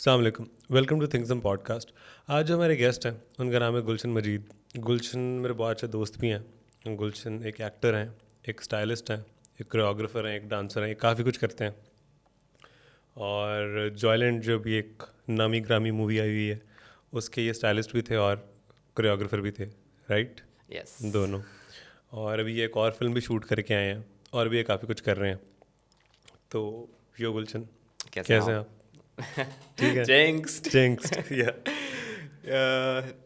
अस्सलाम वालेकुम, welcome to थिंक्सम podcast. आज जो हमारे गेस्ट हैं उनका नाम है गुलशन मजीद। गुलशन मेरे बहुत अच्छे दोस्त भी हैं। गुलशन एक एक्टर हैं, एक स्टाइलिस्ट हैं, एक कोरियोग्राफर हैं, एक डांसर हैं, काफ़ी कुछ करते हैं। और जॉयलैंड जो भी एक नामी ग्रामी मूवी आई हुई है उसके ये स्टाइलिस्ट भी थे और कोरियोग्राफर भी थे, राइट? यस दोनों। और अभी ये एक और फिल्म भी शूट करके आए हैं और भी ये काफ़ी कुछ कर रहे हैं। तो यो गुलशन, कैसे हैं आप? ठीक है। जिंक्स्ड जिंक्स्ड या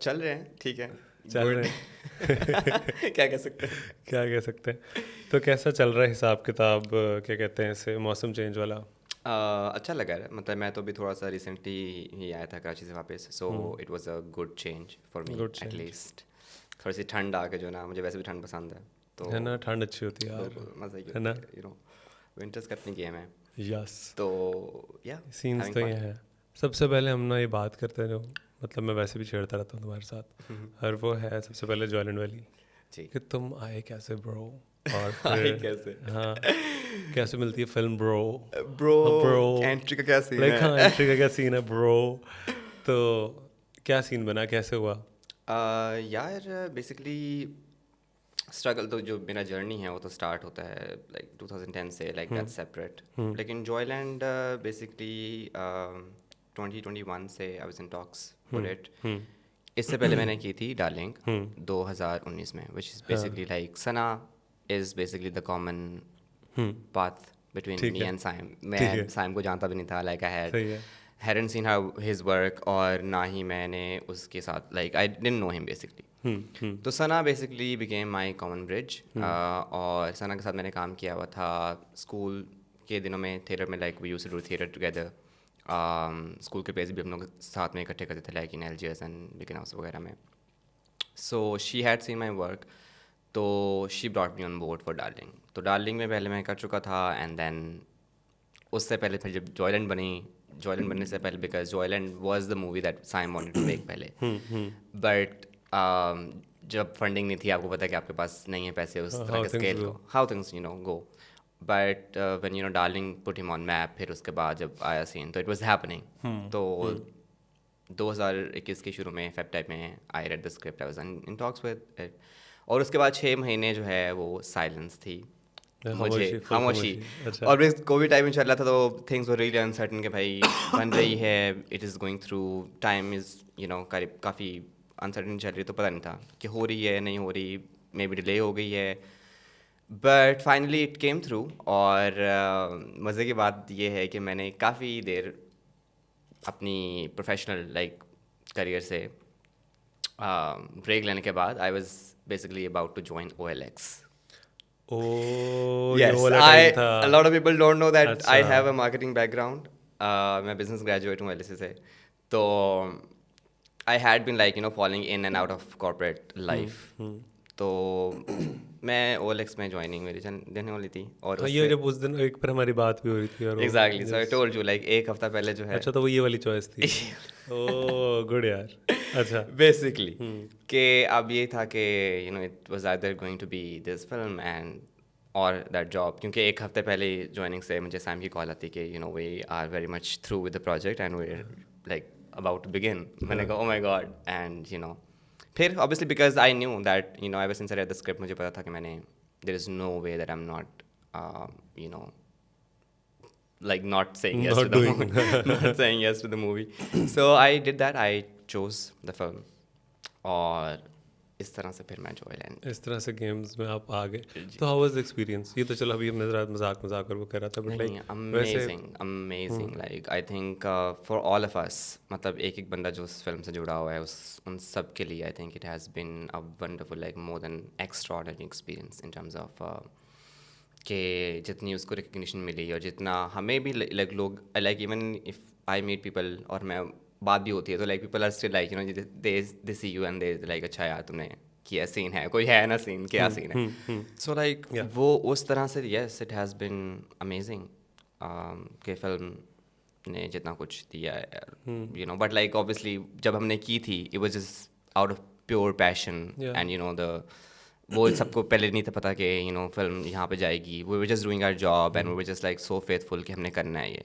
चल रहे हैं, ठीक है, चल Good. रहे हैं। क्या कह सकते हैं। क्या कह सकते हैं। तो कैसा चल रहा है हिसाब किताब, क्या कहते हैं इसे, मौसम चेंज वाला? अच्छा लगा है, मतलब मैं तो अभी थोड़ा सा रिसेंटली ही आया था कराची से वापस, so it was a good change for me Good at change. Least. थोड़ी सी ठंड आके जो ना, मुझे वैसे भी ठंड पसंद है तो है ना, ठंड अच्छी होती है यार, बिल्कुल मज़ा ही है ना? होता है, यू नो विंटर्स का अपनी गेम है यस, तो या सीन्स तो ये है। सबसे पहले हम ना ये बात करते रहो, मतलब मैं वैसे भी छेड़ता रहता हूँ तुम्हारे साथ, और वो है सबसे पहले जॉयलैंड वाली जी। कि तुम आए कैसे ब्रो, और आए फिर कैसे? हाँ, कैसे मिलती है film bro? Bro bro entry का क्या सीन लाइक, हाँ, है? एंट्री का क्या सीन है ब्रो? तो क्या सीन बना, कैसे हुआ? यार बेसिकली स्ट्रगल तो जो मेरा जर्नी है वो तो स्टार्ट होता है लाइक 2010 से, लाइक दैट्स सेपरेट। लेकिन जॉयलैंड बेसिकली 2021 से आई was in talks for it. इससे पहले मैंने की थी डार्लिंग 2019 में, which is basically like Sana is basically the common path between ठीक मी है, एंड साइम। ठीक मैं है, साइम को जानता भी नहीं था, लाइक आई सही है। hadn't seen his work, और ना ही मैंने उसके साथ, like I didn't know him basically। तो सना basically became my common bridge। और सना के साथ मैंने काम किया हुआ था स्कूल के दिनों में थिएटर में, like we used to do theatre together. School के पेज भी हम लोग साथ में इकट्ठे करते थे, like in LGS and Beaconhouse वगैरह में। So she had seen my work, तो she brought me on board for Darling. तो डार्लिंग में पहले मैं कर चुका था, एंड देन उससे पहले फिर जब जॉयलैंड बनी, जॉयलैंड बनने से पहले, because Joyland was the movie that Saim wanted to make पहले, बट जब फंडिंग नहीं थी, आपको पता है कि आपके पास नहीं है पैसे उस तरह हाउ के थिंग्स स्केल गो। को, how things go. But when darling put him on map, फिर उसके बाद जब आया सीन तो इट वाज हैपनिंग। तो 2021 के शुरू में फेब टाइप में आई read the script, I was in talks with it, और उसके बाद 6 महीने जो है वो साइलेंस थी, मुझे खामोशी, फुल खामोशी। खामोशी। अच्छा। और कोविड टाइम में चल रहा था, तो थिंग्स वर रियली अनसर्टन कि भाई बन रही है, it is going through, time is काफ़ी अनसर्टन चल रही है, तो पता नहीं था कि हो रही है नहीं हो रही, मे बी डिले हो गई है। But finally it came through, और मज़े की बात ये है कि मैंने काफ़ी देर अपनी प्रोफेशनल लाइक करियर से ब्रेक लेने के बाद I was basically about to join OLX। Oh, ये Yes, वाला टाइम था। a lot of people don't know that I अच्छा। have a marketing background. मैं business graduate हूँ LSE से, तो I had been like falling in and out of corporate life. तो मैं OLX में ज्वाइनिंग मेरी देने वाली थी, और हाँ, ये उससे जब उस दिन एक पर हमारी बात भी हो रही थी और वो exactly, so I yes। Told you like एक हफ्ता पहले जो है अच्छा, तो वो ये वाली चॉइस थी। ओ गुड यार। अच्छा। बेसिकली कि अब ये था कि it was either going to be this film and और दैट जॉब, क्योंकि एक हफ्ते पहले ज्वाइनिंग से मुझे सैम की कॉल आती कि we are very much through with the project and we are like about to begin. मैंने कहा ओ माय गॉड, एंड फिर obviously because I knew that ever since I read the script, मुझे पता था कि मैंने there is no way that I am not like not saying yes Not to the doing। movie, not saying yes to the movie. So I did that. I chose the film, और इस तरह से फिर मैं Joyland. इस तरह से games में आप आ गए। तो हाउ वाज द एक्सपीरियंस? ये तो चलो अभी हमने ज़रा मजाक मजाक और वो कर रहा था, बट नहीं, लाइक वैसे amazing like I think for all of अस, मतलब एक एक बंदा जो उस फिल्म से जुड़ा हुआ है, उस उन सब के लिए I think it has been a wonderful, like more than extraordinary experience in terms of कि जितनी उसको रिकग्निशन मिली और जितना हमें भी लाइक लोग, like even if I meet people और मैं बात भी होती है, तो like people are still like they see you and they like अच्छा यार तुमने किया, सीन है कोई है ना, सीन क्या सीन है। So like Yeah. वो उस तरह से yes it has been amazing कि फिल्म ने जितना कुछ दिया है, बट लाइक ऑब्वियसली जब हमने की थी, it was just out of pure passion Yeah. And वो सबको पहले नहीं था पता कि फिल्म यहाँ पे जाएगी. We were just doing our job and we were just like so faithful कि हमने करना है ये.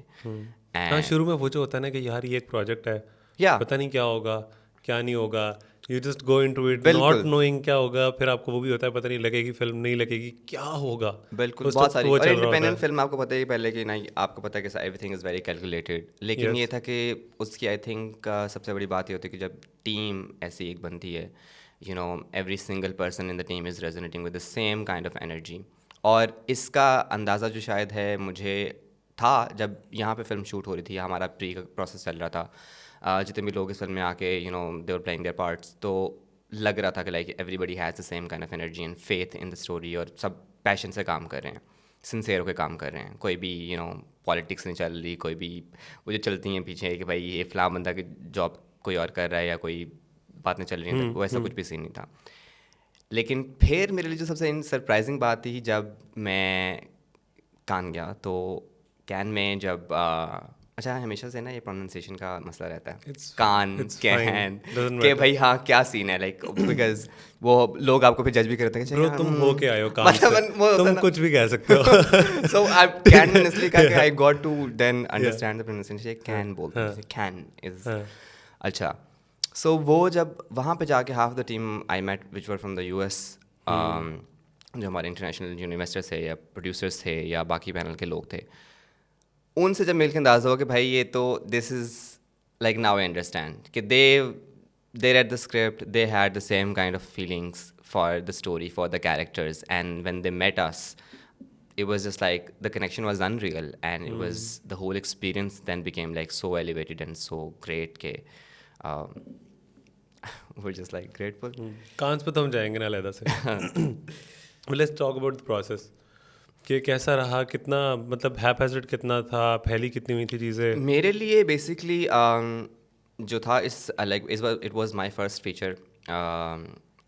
हाँ, शुरू में वो जो होता है ना कि यार ये एक प्रोजेक्ट है, या पता नहीं क्या होगा क्या नहीं होगा, you just go into it not बिल्कुल नोइंग क्या होगा, फिर आपको वो भी होता है पता नहीं लगेगी फिल्म नहीं लगेगी क्या होगा. बिल्कुल उस बहुत वक्त सारी वो और चल रहा होता इंडिपेंडेंट है. फिल्म आपको पता ही पहले कि नहीं आपको पता है कि एवरीथिंग इज़ वेरी कैलकुलेटेड. लेकिन ये Yes. था कि उसकी आई थिंक सबसे बड़ी बात ये होती है कि जब टीम ऐसी एक बनती है every single person in the team is resonating with the same kind of energy. और इसका अंदाज़ा जो शायद है मुझे था जब यहाँ पे फिल्म शूट हो रही थी, हमारा प्री का प्रोसेस चल रहा था. जितने भी लोग इस फिल्म में आके दे वर प्लेइंग देयर पार्ट्स, तो लग रहा था कि like everybody has the same kind of energy and faith in the story और सब पैशन से काम कर रहे हैं, सिंसेयर होकर काम कर रहे हैं. कोई भी पॉलिटिक्स नहीं चल रही, कोई भी वो जो चलती हैं पीछे कि भाई ये फलां बंदा की जॉब कोई और कर रहा है या कोई बात नहीं चल रही है, तो वैसा कुछ भी सीन नहीं था. लेकिन फिर मेरे लिए जो सबसे सरप्राइजिंग बात थी जब मैं कान गया, तो कैन में जब अच्छा हमेशा से ना ये प्रोनाउंसिएशन का मसला रहता है, कान कैन के भाई हाँ क्या सीन है लाइक बिकॉज वो लोग आपको फिर जज भी करते हैं ब्रो तुम हो के आए हो काम से, तुम कुछ भी कह सकते हो. सो आई कैन ऑनेस्टली कहा कि I got to then understand the pronunciation. Cannes बोलते हैं, कैन इज अच्छा. सो वो जब वहाँ पे जाके half the team I met which were from the US, जो हमारे इंटरनेशनल इन्वेस्टर्स थे या प्रोड्यूसर्स थे या बाकी पैनल के लोग थे, उनसे जब मिल के अंदाज़ा हुआ कि भाई ये तो this is like now I understand कि दे read the script, they had the same kind of feelings for the story, for the characters, and when they met us, it was just like the connection was unreal, and it was the whole experience then became like so elevated and so great कि we're just like grateful. कांस पे तो हम जाएंगे ना अलहदा से. Let's talk about the process कि कैसा रहा, कितना मतलब हैपहैज़र्ड कितना था, फैली कितनी हुई थी चीज़ें. मेरे लिए बेसिकली जो था इस like it was my first feature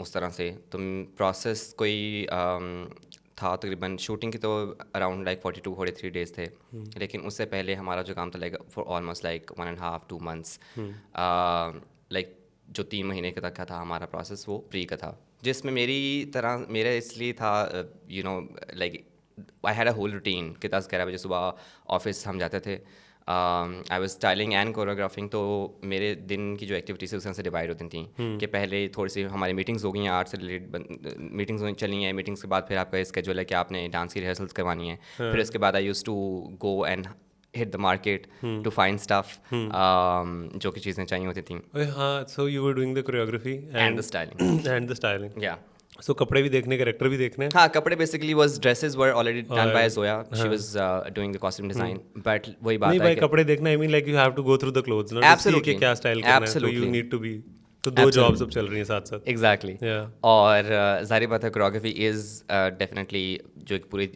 उस तरह से. तो प्रोसेस कोई था तकरीबन शूटिंग की तो अराउंड लाइक 42-43 डेज थे. लेकिन उससे पहले हमारा जो काम था like for almost like 1.5-2 months, like जो 3 महीने का तक का था हमारा प्रोसेस, वो प्री का था, जिसमें मेरा इसलिए था like I had a whole routine कि 10-11 बजे सुबह ऑफिस हम जाते थे. I was styling and choreographing, तो मेरे दिन की जो एक्टिविटीज़ उस तरह से डिवाइड होती थी कि पहले थोड़ी सी हमारी मीटिंग्स हो गई हैं, आर्ट से रिलेटेड मीटिंग्स चली हैं. मीटिंग्स के बाद फिर आपका स्केड्यूल है कि आपने डांस की रिहर्सल्स करवानी है. फिर उसके बाद I used to go and hit the market to find stuff जो कि चीज़ें चाहिए होती थी. हाँ, so you were doing the choreography and the styling and the styling. yeah. So कपड़े भी देखने, कैरेक्टर भी देखने. हाँ, कपड़े basically was dresses were already done by Zoya. She was doing the costume design. But वही बात नहीं है भाई, कि कपड़े देखना I mean like you have to go through the clothes, not Absolutely. कि क्या स्टाइल करना है. So Absolutely. you need to be. तो दो जॉब्स अब चल रही हैं साथ साथ. Exactly. Yeah. और जाहिर बात है कोरियोग्राफी इज़ डेफिनेटली जो एक पूरी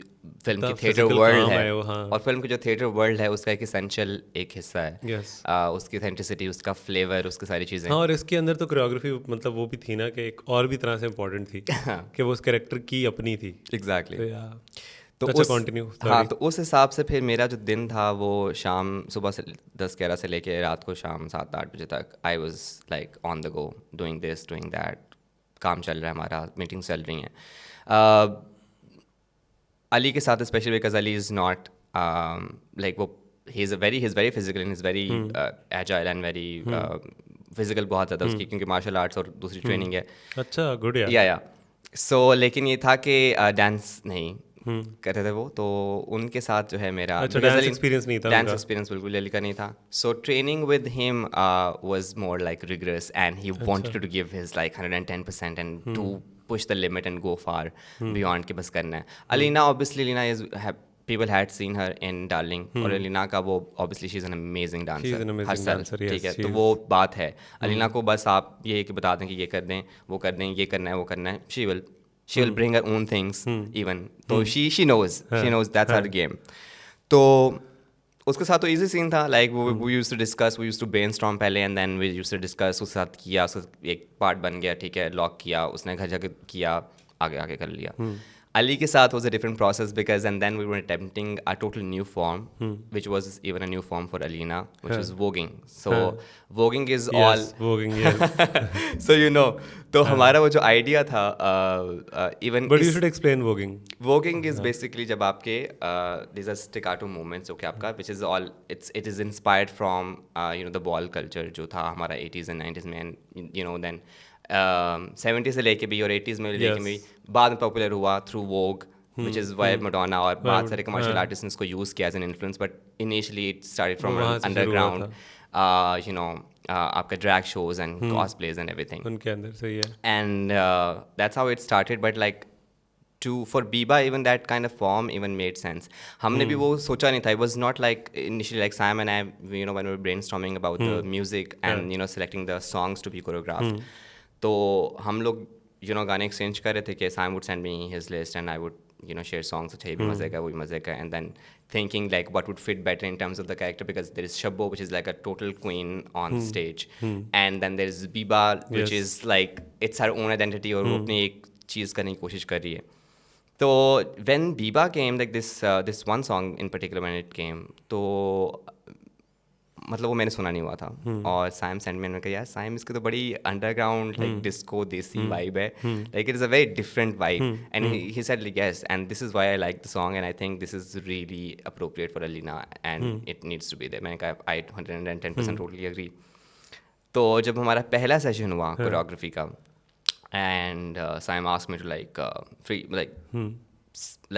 फिल्म की The थिएटर physical वर्ल्ड काम है, है वो, हाँ. और फिल्म की जो थिएटर वर्ल्ड है उसका एक इसेंशियल एक हिस्सा है. Yes. उसकी ऑथेंटिसिटी, उसका फ्लेवर, उसकी सारी चीज़ें. हाँ, और इसके अंदर तो कोरियोग्राफी मतलब वो भी थी ना कि एक और भी तरह से इम्पोर्टेंट थी कि वो उस कैरेक्टर की अपनी थी. एग्जैक्टली. तो अच्छा, कंटिन्यू. हाँ, तो उस हिसाब से फिर मेरा जो दिन था वो सुबह से 10-11 से लेके रात को शाम 7-8 बजे तक आई was like on the go, doing this doing that. काम चल रहा है हमारा, मीटिंग्स चल रही हैं. अली के साथ specially because Ali is not like वो he is very physical and is very agile and very physical बहुत ज़्यादा उसकी, क्योंकि मार्शल आर्ट्स और दूसरी ट्रेनिंग है. अच्छा, गुड यार. या सो लेकिन ये था कि डांस नहीं करते थे वो, तो उनके साथ जो है मेरा डांस एक्सपीरियंस नहीं था. डांस एक्सपीरियंस बिल्कुल अली का नहीं था. So training with him was more like regress and he wanted to give his like 110% and to push the limit and go far beyond कि बस करना है. Alina obviously Alina is people had seen her in Darling, और अलीना का वो obviously she's an amazing dancer herself, ठीक है. तो वो बात है, अलीना को बस आप ये कि बता दें कि ये कर दें, वो कर दें, ये करना है, वो करना है, she will bring her own things even. तो she knows that's her game. तो उसके साथ तो easy scene था, like we used to discuss, we used to brainstorm पहले and then we used to discuss. उसके साथ किया, उसका एक पार्ट बन गया, ठीक है, लॉक किया, उसने घर जाके किया, आगे कर लिया. Ali ke sath was a different process because and then we were attempting a total new form, which was even a new form for Alina, which was voguing. So voguing is all Yes, voguing, yes. so you know, तो हमारा वो जो idea था even But you should explain voguing. voguing is basically जब आपके these are staccato movements, okay, आपका which is all it is inspired from you know the ball culture जो था हमारा 80s and 90s में and you know then 70s से लेके भी और 80s में लेके भी बाद में पॉपुलर हुआ through Vogue which is why Madonna और बहुत सारे कमर्शियल आर्टिस्ट ने इसको यूज़ किया as an influence but initially it started from underground you know आपका drag shows and cosplays and everything उनके अंदर सही है and that's how it started but like to for Biba even that kind of form even made sense. हमने भी वो सोचा नहीं था. It was not like initially like Sam and I, you know, when we were brainstorming about the music and you know selecting the songs to be choreographed. तो हम लोग you know गाने exchange कर रहे थे कि Sam would send me his list and I would you know share songs अच्छा ये भी मज़े का वो भी मज़े का and then thinking like what would fit better in terms of the character because there is Shabbo which is like a total queen on stage and then there is Biba which is like it's her own identity और वो अपनी एक चीज़ करने की कोशिश कर रही है. तो when Biba came like this one song in particular when it came तो मतलब वो मैंने सुना नहीं हुआ था और साइम सेंड मैंने कहा यार साइम इसकी तो बड़ी underground like disco desi vibe है like it is a very different vibe and he said like yes and this is why I like the song and I think this is really appropriate for Alina and it needs to be there. मैंने कहा आई 110% totally agree. तो जब हमारा पहला session हुआ choreography का and Sam asked me to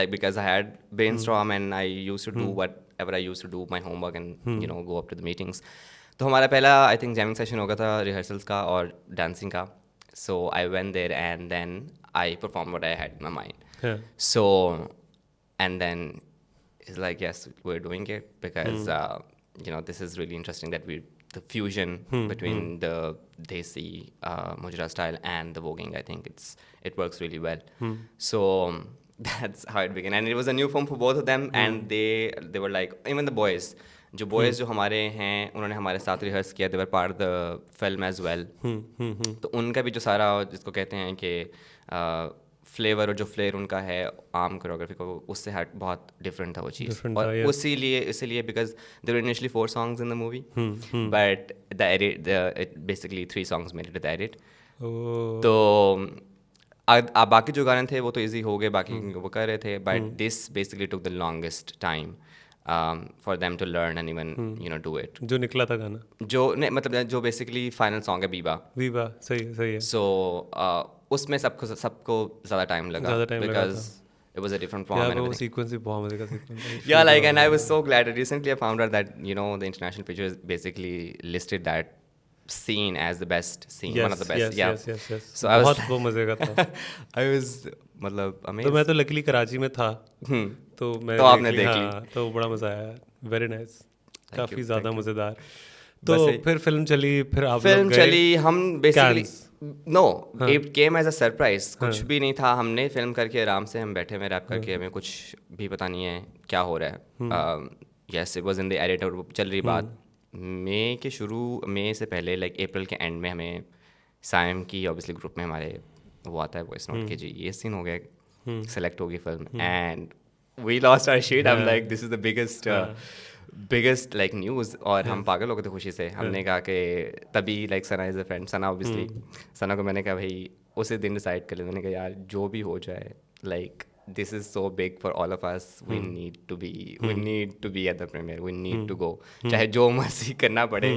like because I had brainstorm and I used to do whatever I used to do my homework and you know go up to the meetings. तो हमारा पहला I think jamming session होगा था rehearsals का और dancing का. So I went there and then I performed what I had in my mind. So and then it's like yes we're doing it because you know this is really interesting that we the fusion between the desi mujra style and the voguing. I think it works really well. So that's how it began and it was a new form for both of them and they were like even the boys जो हमारे हैं उन्होंने हमारे साथ rehearse किया they were part of the film as well. तो उनका भी जो सारा जिसको कहते हैं कि फ्लेवर और जो फ्लेयर उनका है आम कोरियोग्राफी को उससे हट बहुत डिफरेंट था वो चीज़ और इसीलिए because there were initially 4 songs in the movie but the edit basically 3 songs made it to the edit. तो बाकी जो गाने थे वो तो इजी हो गए बाकी वो कर रहे थे but this basically took the longest time for them to learn and even you know do it. जो निकला था गाना जो मतलब जो बेसिकली फाइनल सॉन्ग है बीबा सही है. सो उसमें सबको ज़्यादा टाइम लगा because it was a different form and everything. Sequence भी बहुत मजे का sequence. Yeah, like and I was so glad. Recently I found out that you know the International Pictures basically listed that scene as the best scene, one of the best. Yes. So I was बहुत मजे का था. I was मतलब amazed. तो मैं तो luckily Karachi में था. तो मैं आपने देख ली. तो बड़ा मजा आया. Very nice. काफी ज़्यादा मजेदार. तो फिर फिल्म चली फिर आप लोग गए. हम basically no it came as a surprise. कुछ भी नहीं था. हमने फिल्म करके आराम से हम बैठे में रैप करके हमें कुछ भी पता नहीं है क्या हो रहा है. Yes it was in the edit और चल रही बात मई से पहले लाइक अप्रैल के एंड में हमें साइम की ऑब्वियसली ग्रुप में हमारे वो आता है वॉइस नोट के जी ये सीन हो गया सेलेक्ट होगी film and we lost our shit. I am like this is the biggest like news और हम पागल हो गए थे खुशी से. हमने कहा कि तभी like Sana is a friend Sana obviously Sana को मैंने कहा भाई उसी दिन डिसाइड कर लिया. मैंने कहा यार जो भी हो जाए like this is so big for all of us. We need to be at the premiere. We need to go. चाहे जो मर्जी करना पड़े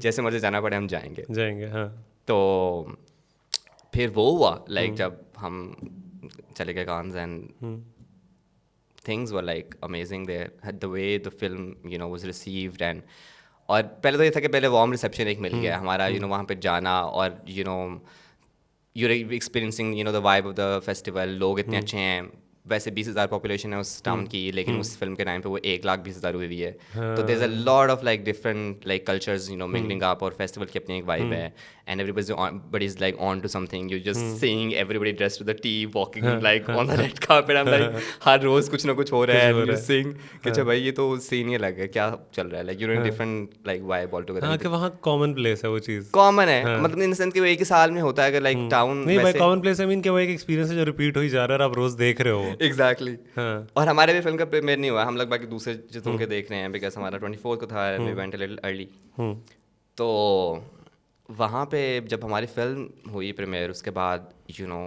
जैसे मर्जी जाना पड़े हम जाएंगे. हाँ. तो फिर वो हुआ लाइक जब हम चले गए Cannes and things were like amazing there. The way the film you know was received and और पहले तो ये था कि पहले वार्म रिसेप्शन एक मिल गया हमारा you know वहाँ पे जाना और you know you're experiencing you know the vibe of the festival. लोग इतने अच्छे हैं. वैसे 20,000 पॉपुलेशन है उस टाउन की लेकिन उस फिल्म के टाइम पे वो 1,20,000 हुई हुई है. तो there is a lot of like different like cultures you know mingling up और फेस्टिवल की अपनी एक वाइब है and everybody is like on to something. You just seeing everybody dressed to the T walking like on the red carpet. I am like हर रोज कुछ ना कुछ हो रहा है. यू सीइंग कि अच्छा भाई ये तो सीन ही अलग है क्या चल रहा है like you no different like vibe all together. हां कि वहां कॉमन प्लेस है वो चीज कॉमन है मतलब इन द सेंस कि वो एक ही साल में होता है अगर लाइक टाउन नहीं भाई कॉमन प्लेस आई मीन कि वो एक एक्सपीरियंस है जो रिपीट हो ही जा रहा है और आप रोज देख रहे हो. एग्जैक्टली हाँ और हमारे भी फिल्म का प्रीमियर नहीं हुआ, हम लोग बाकी दूसरे चीज़ों के देख रहे हैं बिकॉज हमारा 24 को था, we went a little early. तो वहाँ पे जब हमारी फिल्म हुई प्रीमियर, उसके बाद you know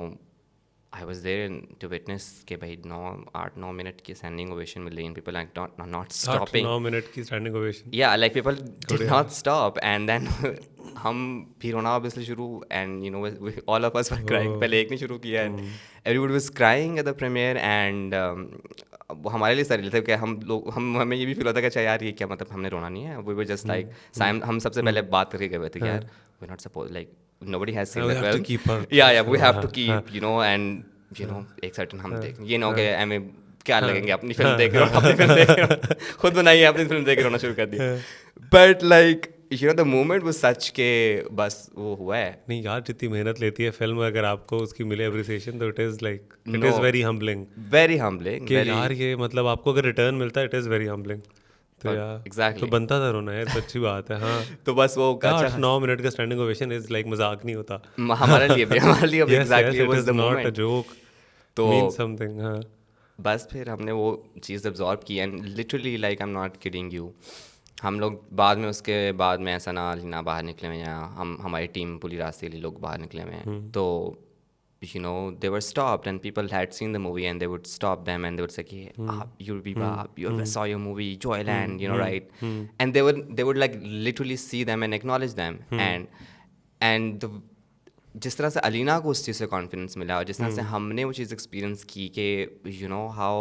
I was there to witness कि भाई 8-9 मिनट की स्टैंडिंग ओवेशन मिल रही है, people like not stopping. 8-9 minute की स्टैंडिंग ओवेशन। या like people did not stop and then हम फिर रोना ऑब्वियसली शुरू, and you know all of us were crying. पहले एक ने शुरू किया and everybody was crying at the premiere and वो हमारे लिए सर थे कि हम लोग हमें ये भी फील होता कि अच्छा यार ये क्या मतलब हमने रोना नहीं है, वी वर जस्ट लाइक हम सबसे पहले बात करके गए हुए थे कि यार we not suppose like nobody has seen We the have to film, keep our yeah we have to हाँ, keep you know and you know एक certain हम देख ये ना हो कि हमें क्या लगेंगे अपनी फिल्म देख रहे हो, अपनी फिल्म देख रहे हो, खुद बनाइए अपनी फिल्म देख रोना शुरू कर दिया। But like you know the moment was such के बस वो हुआ है। नहीं यार, जितनी मेहनत लेती है फिल्म, अगर आपको उसकी मिले अप्रिसिएशन तो it is like it No. Is very humbling very humbling कि यार ये मतलब आपको अगर रिटर्न मिलता है इट इज़ वेरी हम्बलिंग। तो यार exactly. तो बनता था रोना यार, तो अच्छी बात है। हाँ तो बस वो अच्छा 8-9 मिनट का स्टैंडिंग ओवेशन इज़ लाइक मजाक नहीं होता हमारे लिए भी yes exactly yes it was is the not a moment. joke, तो means something। हाँ बस फिर हमने वो चीज़ एब्जॉर्ब की and literally like I am not kidding you, हम लोग बाद में उसके बाद में ऐसा ना लीना बाहर निकले हुए हैं, हम हमारी टीम पूरी रास्ते के लिए लोग बाहर निकले हुए हैं। तो you know they were stopped and people had seen the movie and they would stop them and they would say कि आप you saw your movie Joyland, you know, right? And they would like literally see them and acknowledge them and the जिस तरह से अलीना को उस चीज़ से confidence मिला और जिस तरह से हमने वो चीज़ एक्सपीरियंस की कि you know how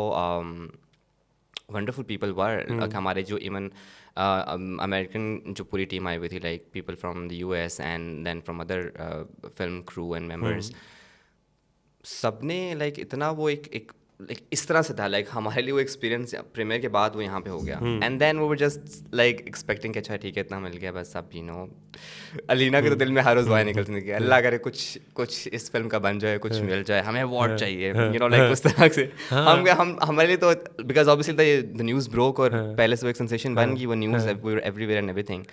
wonderful people were. हमारे जो इवन अमेरिकन जो पूरी टीम आई हुई थी, like people from the US and then from other film crew and members, सबने लाइक इतना वो एक लाइक इस तरह से था, लाइक हमारे लिए वो एक्सपीरियंस प्रीमियर के बाद वो यहाँ पे हो गया एंड देन वो जस्ट लाइक एक्सपेक्टिंग कि अच्छा ठीक है इतना मिल गया बस अब यू नो अलीना के तो दिल में हर रोज़ दुआएं निकलती थी कि अल्लाह करे कुछ इस फिल्म का बन जाए, कुछ मिल जाए, हमें अवार्ड चाहिए, यू नो लाइक उस तरह से हम हमारे लिए तो because obviously the news broke और पहले से वो एक सेंसेशन बन गई, वो न्यूज़ एवरीवेयर एंड एवरीथिंग।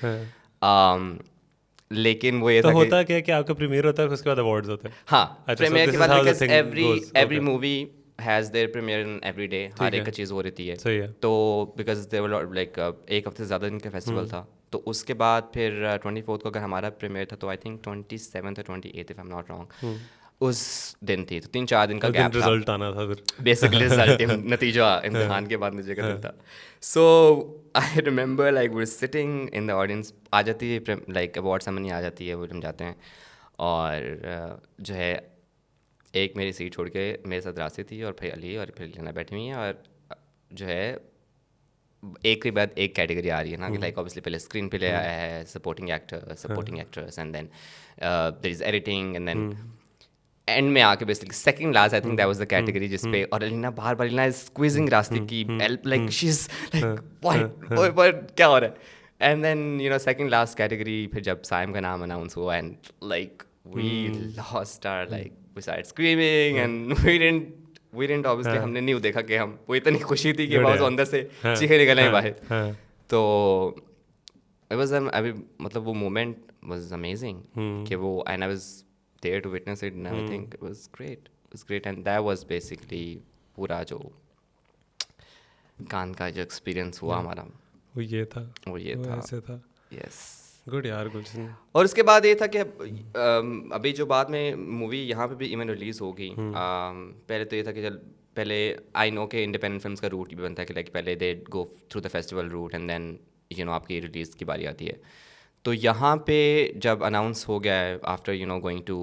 लेकिन वो ये तो था होता क्या है कि आपका प्रीमियर होता है फिर उसके बाद अवार्ड्स होते हैं। हाँ अच्छा, प्रीमियर so के this is बाद how the because thing every goes. Every Okay. Movie has their premiere in every day, हर है। एक का चीज़ हो रहती है। सही है। तो बिकॉज देयर वर लाइक एक हफ्ते से ज़्यादा दिन का फेस्टिवल था, तो उसके बाद फिर 24 को अगर हमारा प्रीमियर था तो आई थिंक 27 और 28 if I am not wrong उस दिन थी, तो 3-4 दिन का उस दिन गैप था रिजल्ट आना था फिर। बेसिकली रिजल्ट नतीजा इम्तिहान के बाद नतीजे का दिन था। So I remember like we sitting in the audience, आ जाती है लाइक अवार्ड सेरेमनी आ जाती है, वो हम जाते हैं और जो है एक मेरी सीट छोड़ के मेरे साथ रास्ते थी और फिर अली और फिर लेना बैठी हुई हैं और जो है एक के बाद एक कैटेगरी आ रही है ना कि लाइक ऑब्वियसली पहले स्क्रीन प्ले आया है, supporting actress and then there is editing and then end में आके basically second last I think that was the category जिस पे और अलीना बार बार अलीना स्क्वीजिंग रास्ते की like she is like what क्या हो रहा है and then you know second last category फिर जब साइम का नाम अनाउंस हुआ and like we lost our like we started screaming and we didn't obviously हमने नहीं देखा कि हम वो इतनी खुशी थी कि बस अंदर से चीखें निकल आई बाहर। तो इट वाज मतलब वो मोमेंट वाज अमेजिंग कि वो and I was there to witness it and I think it was great and that was basically पूरा जो कान का जो एक्सपीरियंस हुआ हमारा वो ये था ऐसे था। यस गुड यार गुलशन। और उसके बाद ये था कि अभी जो बाद में मूवी यहाँ पे भी इवन रिलीज़ हो गई, पहले तो ये था कि चल पहले आई नो के इंडिपेंडेंट फिल्म्स का रूट भी बनता है कि लाइक पहले they go through the festival route and then you know आपकी रिलीज़ की बारी आती है। तो यहाँ पे जब अनाउंस हो गया है after you know going to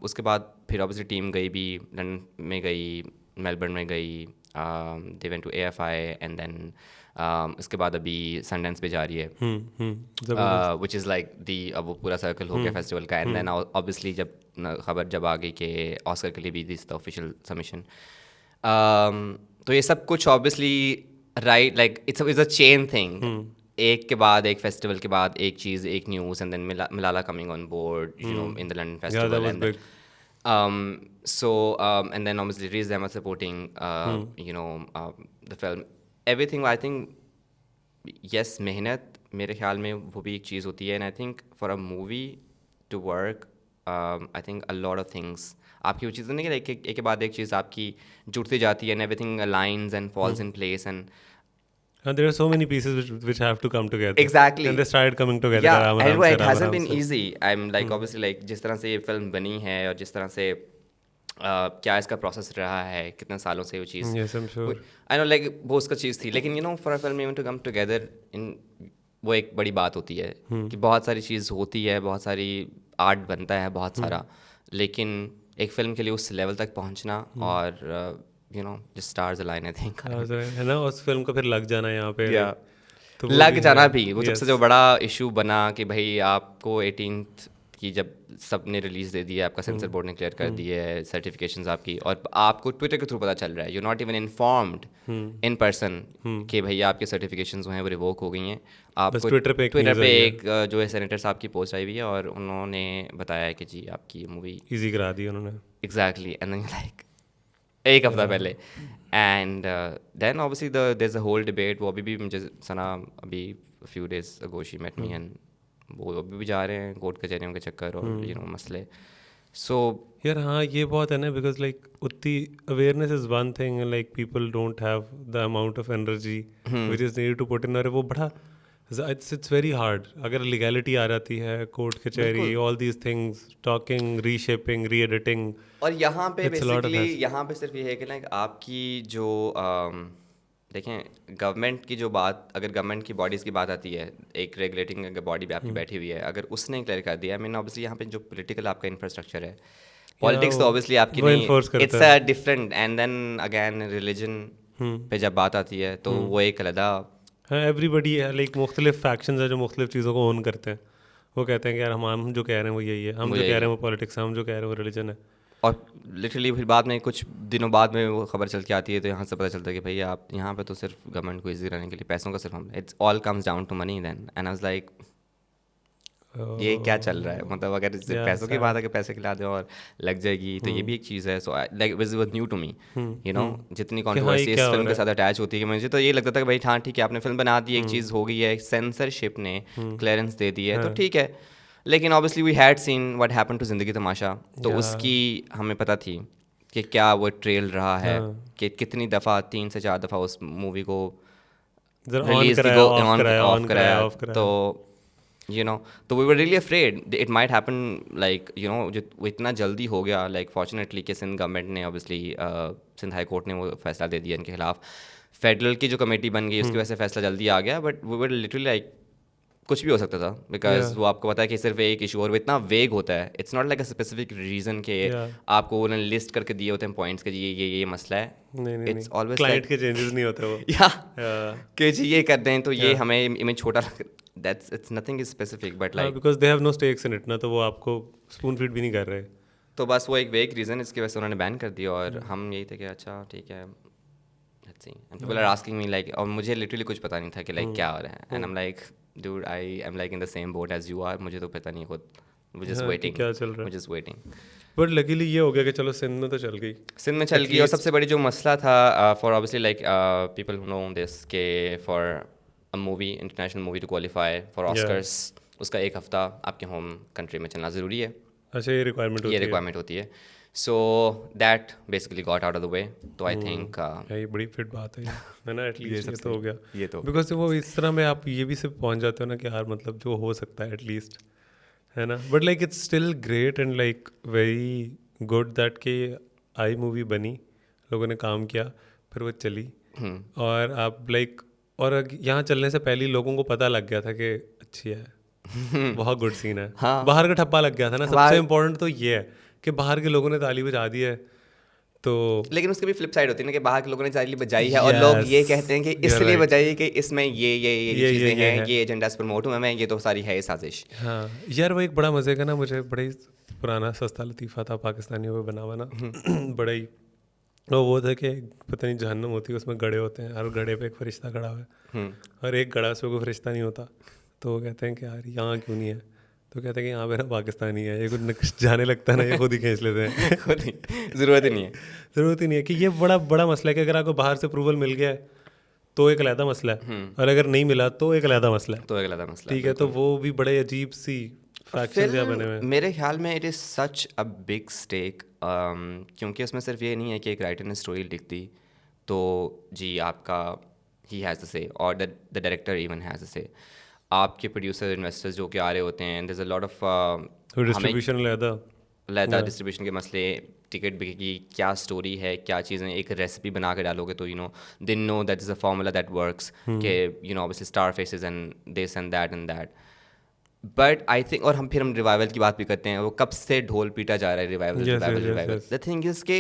उसके बाद फिर ऑब्वियसली टीम गई भी लंदन में गई, मेलबर्न में गई, they went to AFI and then इसके बाद अभी सनडांस पे जा रही है विच इज़ लाइक दी अब वो पूरा सर्कल हो गया फेस्टिवल का एंड देन ऑब्वियसली जब खबर जब आ गई कि ऑस्कर के लिए भी दिस द ऑफिशियल सबमिशन, तो ये सब कुछ obviously right like it's a chain thing, एक के बाद एक फेस्टिवल के बाद एक चीज़ एक news and then Malala coming on board you know in the London festival and so and then obviously Riz Ahmed supporting you know the film everything I think yes मेहनत मेरे ख्याल में वो भी एक चीज़ होती है and I think for a movie to work I think a lot of things आपकी वो चीज़ नहीं कि एक के बाद एक चीज़ आपकी जुड़ती जाती है and everything aligns and falls in place and And there are so many pieces which have to come together. Exactly. And they started coming together. Yeah, आराम and आराम से, it आराम hasn't आराम been से. easy. I'm like obviously like जिस तरह से ये फिल्म बनी है और जिस तरह से क्या इसका प्रोसेस रहा है, कितने सालों से वो चीज़. Yes, I'm sure. I know like वो उसका चीज़ थी, लेकिन for a film even to come together in वो एक बड़ी बात होती है कि बहुत सारी चीज़ होती है, बहुत सारी आर्ट बनता है बहुत सारा, लेकिन एक फिल्म के लिए उस लेवल तक पहुंचना और just stars align I think. है ना, उस फिल्म को फिर लग जाना यहाँ पे. Yeah. तो वो लग भी जाना है. भी वो सबसे जो बड़ा इशू बना कि भाई आपको 18th की जब सबने रिलीज दे दी है, आपका सेंसर बोर्ड ने क्लियर कर दी है सर्टिफिकेशंस आपकी, और आपको ट्विटर के थ्रू पता चल रहा है, you not even informed in person कि भाई आपके सर्टिफिकेशंस जो हैं वो रिवोक हो गई हैं. आपको ट्विटर पे एक जो है सेनेटर साहब की पोस्ट आई हुई है और उन्होंने बताया है कि जी आपकी मूवी ईजी करा दी उन्होंने. एग्जैक्टली. एंड देन लाइक एक हफ्ता पहले and then obviously there is a whole debate. वो अभी भी मुझे सना अभी few days ago she met me and वो अभी भी जा रहे हैं कोर्ट कचहरियों के चक्कर और मसले. सो यार हाँ, ये बहुत है ना, बिकॉज लाइक उतनी awareness is one thing and like people don't have the amount of energy which is need to put in. और वो बड़ा इट्स वेरी हार्ड. अगर लीगैलिटी आ जाती है, कोर्ट कचहरी, all these things, talking, reshaping, re editing. और यहाँ पे बेसिकली यहाँ पे सिर्फ ये है कि लाइक आपकी जो देखें गवर्नमेंट की जो बात, अगर गवर्नमेंट की बॉडीज़ की बात आती है, एक रेगुलेटिंग बॉडी भी आपकी बैठी हुई है, अगर उसने क्लियर कर दिया, आई मीन ऑब्वियसली यहाँ पे जो पॉलिटिकल आपका इंफ्रास्ट्रक्चर है, पॉलिटिक्स तो ऑब्वियसली आपकी नहीं, it's a different. And then again religion पे जब बात आती है तो वो एक अलग. हाँ, एवरीबडी है, लाइक मुख्तलिफ फैक्शंस है जो मुख्तलिफ चीज़ों को ओन करते हैं. वो कहते हैं कि यार हम जो कह रहे हैं वो यही है, हम जो कह रहे हैं वो पॉलिटिक्स है, हम जो कह रहे हैं वो रिलीजन है. और लिटरली फिर बाद में कुछ दिनों बाद में वो खबर चल के आती है तो यहाँ से पता चलता है कि भैया आप यहाँ पे तो सिर्फ गवर्नमेंट को इजी रहने के लिए पैसों का सिर्फ हम, it's all comes down to money then. And I was like ये क्या चल रहा है, मतलब अगर सिर्फ पैसों की बात है कि पैसे खिला दो और लग जाएगी तो ये भी एक चीज़ है. So like it was new to me, जितनी कॉन्ट्रोवर्सी इस फिल्म के साथ अटैच होती है कि मुझे तो ये लगता था कि भाई हाँ ठीक है आपने फिल्म बना दी, एक चीज़ हो गई है, सेंसरशिप ने क्लियरेंस दे दी है तो ठीक है. लेकिन obviously we had seen what happened to Zindagi Tamasha, तो उसकी हमें पता थी कि क्या वो ट्रेल रहा है, कि कितनी दफ़ा 3 से 4 दफ़ा उस मूवी को रिलीज ऑफ कराया. तो तो we were really afraid it might happen like जो वो इतना जल्दी हो गया. लाइक फॉर्चुनेटली कि सिंध गवर्नमेंट ने ऑब्वियसली सिंध हाई कोर्ट ने वो फैसला दे दिया इनके खिलाफ. फेडरल की जो कमेटी बन गई उसकी वजह से फैसला जल्दी आ गया, but we were literally like कुछ भी हो सकता था, बिकॉज वो आपको पता है कि सिर्फ एक इशू, और वो इतना वेग होता है, it's not like a specific reason के आपको उन्होंने लिस्ट करके दिए होते हैं पॉइंट्स के जी ये मसला है. इट्स ऑलवेज क्लाइंट के चेंजेस नहीं होते वो कि जी ये कर दें तो ये हमें इमेज छोटा that's it's nothing is specific but like because they have no stakes in it ना, तो वो आपको स्पून फीड भी नहीं कर रहे. तो बस वो एक वेग रीज़न इसकी वजह से उन्होंने बैन कर दिया. और हम यही थे कि अच्छा ठीक है let's see. And people are asking me like, और मुझे लिटरली कुछ पता नहीं था कि लाइक क्या हो रहा है. And I am like dude I am like in the same boat as you are, मुझे तो पता नहीं खुद, we're just waiting, क्या चल रहा है, we're just waiting. But luckily ये हो गया कि चलो सिंध में तो चल गई, सिंध में चल गई. और सबसे बड़ी जो मसला था for obviously like people who know this के for a movie, international movie to qualify for Oscars, उसका 1 हफ्ता आपके होम कंट्री में चलना ज़रूरी है. अच्छा ये रिक्वायरमेंट होती है. So that basically got out of the way. तो आई थिंक ये बड़ी फिट बात है ना, एटलीस्ट ये तो हो गया. ये तो बिकॉज वो इस तरह में आप ये भी सिर्फ पहुंच जाते हो ना कि यार मतलब जो हो सकता है एटलीस्ट, है ना. But like it's still great and like very good that कि आई मूवी बनी, लोगों ने काम किया, फिर वो चली, और आप लाइक, और यहाँ चलने से पहले लोगों को पता लग गया था कि अच्छी है, बहुत गुड सीन है. बाहर का ठप्पा लग गया था ना. सबसे इम्पोर्टेंट तो ये है कि बाहर के लोगों ने ताली बजा दी है. तो लेकिन उसकी भी फ्लिप साइड होती है ना कि बाहर के लोगों ने ताली बजाई है और लोग ये कहते हैं कि इसलिए बजाई है कि इसमें ये चीज़ें हैं, ये एजेंडास प्रमोट हुए हैं, ये तो सारी है साजिश. हाँ यार वो एक बड़ा मज़े का ना, मुझे बड़ा ही पुराना सस्ता लतीफ़ा था पाकिस्तानियों पे बना हुआ ना, बड़ा ही वो था कि पता नहीं जहन्नम होती है, उसमें गड़े होते हैं, और गड़े पे एक फरिश्ता खड़ा हुआ है, और एक गड़ा से कोई फरिश्ता नहीं होता. तो वो कहते हैं कि यार यहाँ क्यों नहीं है, तो कहते हैं कि यहाँ पे ना पाकिस्तानी है, ये कुछ जाने लगता है ना, ये खुद ही खींच लेते हैं. खुद ही ज़रूरत ही नहीं है कि ये बड़ा मसला है कि अगर आपको बाहर से अप्रूवल मिल गया है तो एक अलहदा मसला है, और अगर नहीं मिला तो एक अलहदा मसला है. ठीक है, तो वो भी बड़े अजीब सी फैक्शंस यहाँ बने हुए हैं. मेरे ख्याल में it is such a big stake क्योंकि उसमें सिर्फ ये नहीं है कि एक राइटर ने स्टोरी लिख दी तो जी आपका ही हैज़ द से और the director even has the से. आपके प्रोड्यूसर इन्वेस्टर्स जो कि आ रहे होते हैं, there is a lot of distribution लहदा डिस्ट्रीब्यूशन के मसले, टिकट बिकेगी, क्या स्टोरी है, क्या चीज़ें, एक रेसिपी बना के डालोगे तो they know that is a formula that works के obviously star faces and this and that. But I think, और हम रिवाइवल की बात भी करते हैं, वो कब से ढोल पीटा जा रहा है रिवाइवल. द थिंग इज के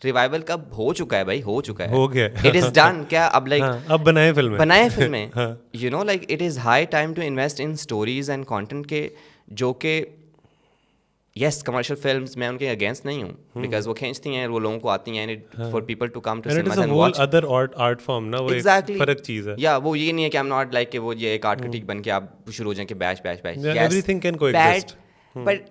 रिवाइवल कब हो चुका है भाई, हो चुका है, हो गया, इट इज डन. क्या अब लाइक अब बनाए फिल्में like it is high time to invest in stories and content के जो कि यस कमर्शियल फिल्म्स मैं उनके अगेंस्ट नहीं हूँ बिकॉज वो खींचती हैं, वो लोगों को आती हैं for people to come to cinema and watch. Other art form ना, वो Exactly. एक फर्क चीज है. या वो ये नहीं है कि आई एम नॉट लाइक कि वो ये एक आर्ट क्रिटिक बन के आप शुरू हो जाए कि batch everything can coexist, but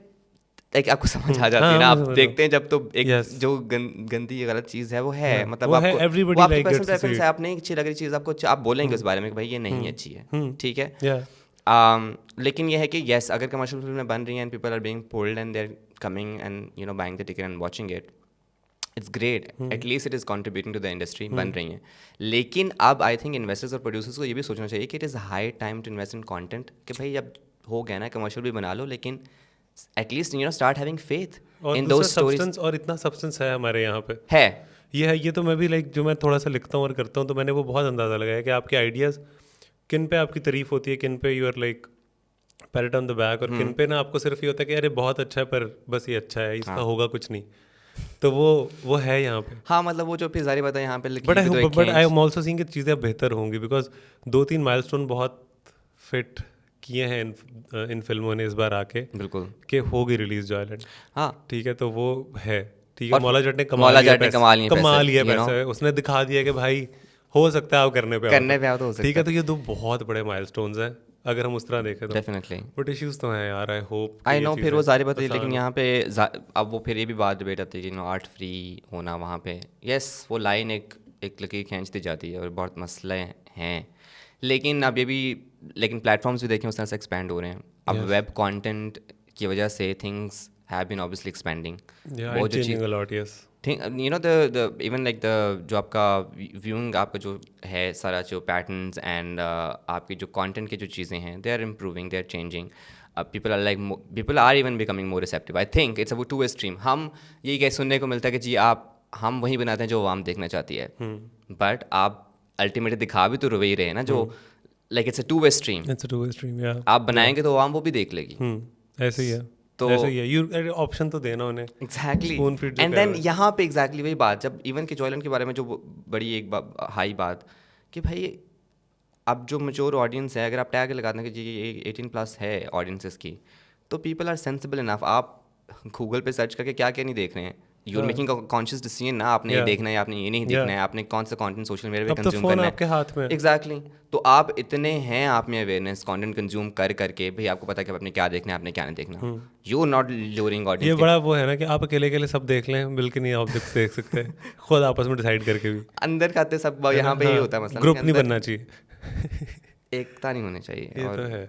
like आपको समझ आ जाती है ना, आप देखते हैं जब तो एक जो गंदी गलत चीज़ है वो है, मतलब आपको वो आपकी पर्सनल प्रेफरेंस है, आप नहीं अच्छी लग रही चीज़ आपको, आप बोलेंगे उस बारे में कि भाई ये नहीं अच्छी है, ठीक है. लेकिन ये है कि यस अगर कमर्शियल फिल्में बन रही हैं and people are being pulled and they are coming and buying the ticket and watching it, it's great, at least it is contributing to the industry, बन रही हैं. लेकिन अब आई थिंक इन्वेस्टर्स और प्रोड्यूसर्स को ये भी सोचना चाहिए कि it is high time to invest in content, कि भाई अब हो गया ना कमर्शियल भी बना लो, लेकिन at least start having faith in those stories. और इतना सब्सटेंस है हमारे यहाँ पे है ये तो मैं भी लाइक जो मैं थोड़ा सा लिखता हूँ और करता हूँ तो मैंने वो बहुत अंदाज़ा लगाया कि आपके आइडियाज़ किन पे आपकी तारीफ होती है, किन पे you are like parrot on the back, और किन पे ना आपको सिर्फ ये होता है कि अरे बहुत अच्छा है पर बस ये अच्छा है, इसका होगा कुछ नहीं. तो वो है यहाँ पे. हाँ मतलब वो जो पिज़ारी बताया यहाँ पे लिखी, but I am also seeing कि चीज़ें बेहतर होंगी बिकॉज 2-3 माइलस्टोन बहुत फिट किए हैं इन फिल्मों ने इस बार आके, बिल्कुल, कि होगी रिलीज जॉयलैंड. हाँ ठीक है, तो वो है ठीक है. मौला जट ने कमा लिया पैसे, उसने दिखा दिया कि भाई हो सकता है आप करने पे आओ तो हो सकता है. ठीक है, तो ये 2 बहुत बड़े माइलस्टोन्स हैं अगर हम उस तरह देखें तो. डेफिनेटली बट इश्यूज तो हैं यार, आई होप आई नो. फिर वो सारी बताइए, लेकिन यहाँ पे अब वो फिर ये भी बात डिबेट आती है कि आर्ट फ्री होना वहाँ पे, यस वो लाइन एक लकीर खींचती जाती है और बहुत मसले हैं, लेकिन अब ये भी, लेकिन प्लेटफॉर्म्स भी देखें उस तरह से एक्सपैंड हो रहे हैं. अब वेब कंटेंट की वजह से things have been obviously expanding. वो जो चीज़ इवन लाइक द जो आपका व्यूइंग आपका जो है सारा जो पैटर्न्स एंड आपकी जो कंटेंट की जो चीज़ें हैं, they are improving, they are changing. People are even becoming more receptive. I think it's a two way stream. हम यही कहीं सुनने को मिलता है कि जी हम वही बनाते हैं जो आवाम देखना चाहती है, बट आप अल्टीमेटली दिखा भी तो वही रहे ना, जो like it's a two way stream. आप बनाएंगे तो आवाम वो भी देख लेगी. ऐसे ही है, तो ऐसे ही है. यू ऑप्शन तो देना उन्हें. एग्जैक्टली. एंड देन यहाँ पे एग्जैक्टली वही बात, जब इवन के जॉयलैंड के बारे में जो बड़ी एक हाई बात कि भाई अब जो मेच्योर ऑडियंस है, अगर आप टैग लगा दें कि जी ये 18+ है ऑडियंसेस की, तो पीपल आर सेंसिबल इनफ. आप गूगल पे सर्च करके क्या क्या नहीं देख रहे हैं, you are making a conscious decision ना, आपने ये देखना है, आपने ये नहीं देखना है, आपने कौन सा कंटेंट सोशल मीडिया पे कंज्यूम करना है, आपके हाथ में. एग्जैक्टली. तो आप इतने हैं, आप में अवेयरनेस कंटेंट कंज्यूम करके भाई आपको पता है कि आपने क्या देखना है, आपने क्या नहीं देखना. You are not luring audience. ये बड़ा वो है ना कि आप अकेले सब देख लें, बिल्कुल नहीं आप देख सकते खुद आपस में डिसाइड करके भी. अंदर खाते सब यहाँ पे ही होता है मसला. ग्रुप नहीं बनना चाहिए, एकता नहीं होनी चाहिए. ये तो है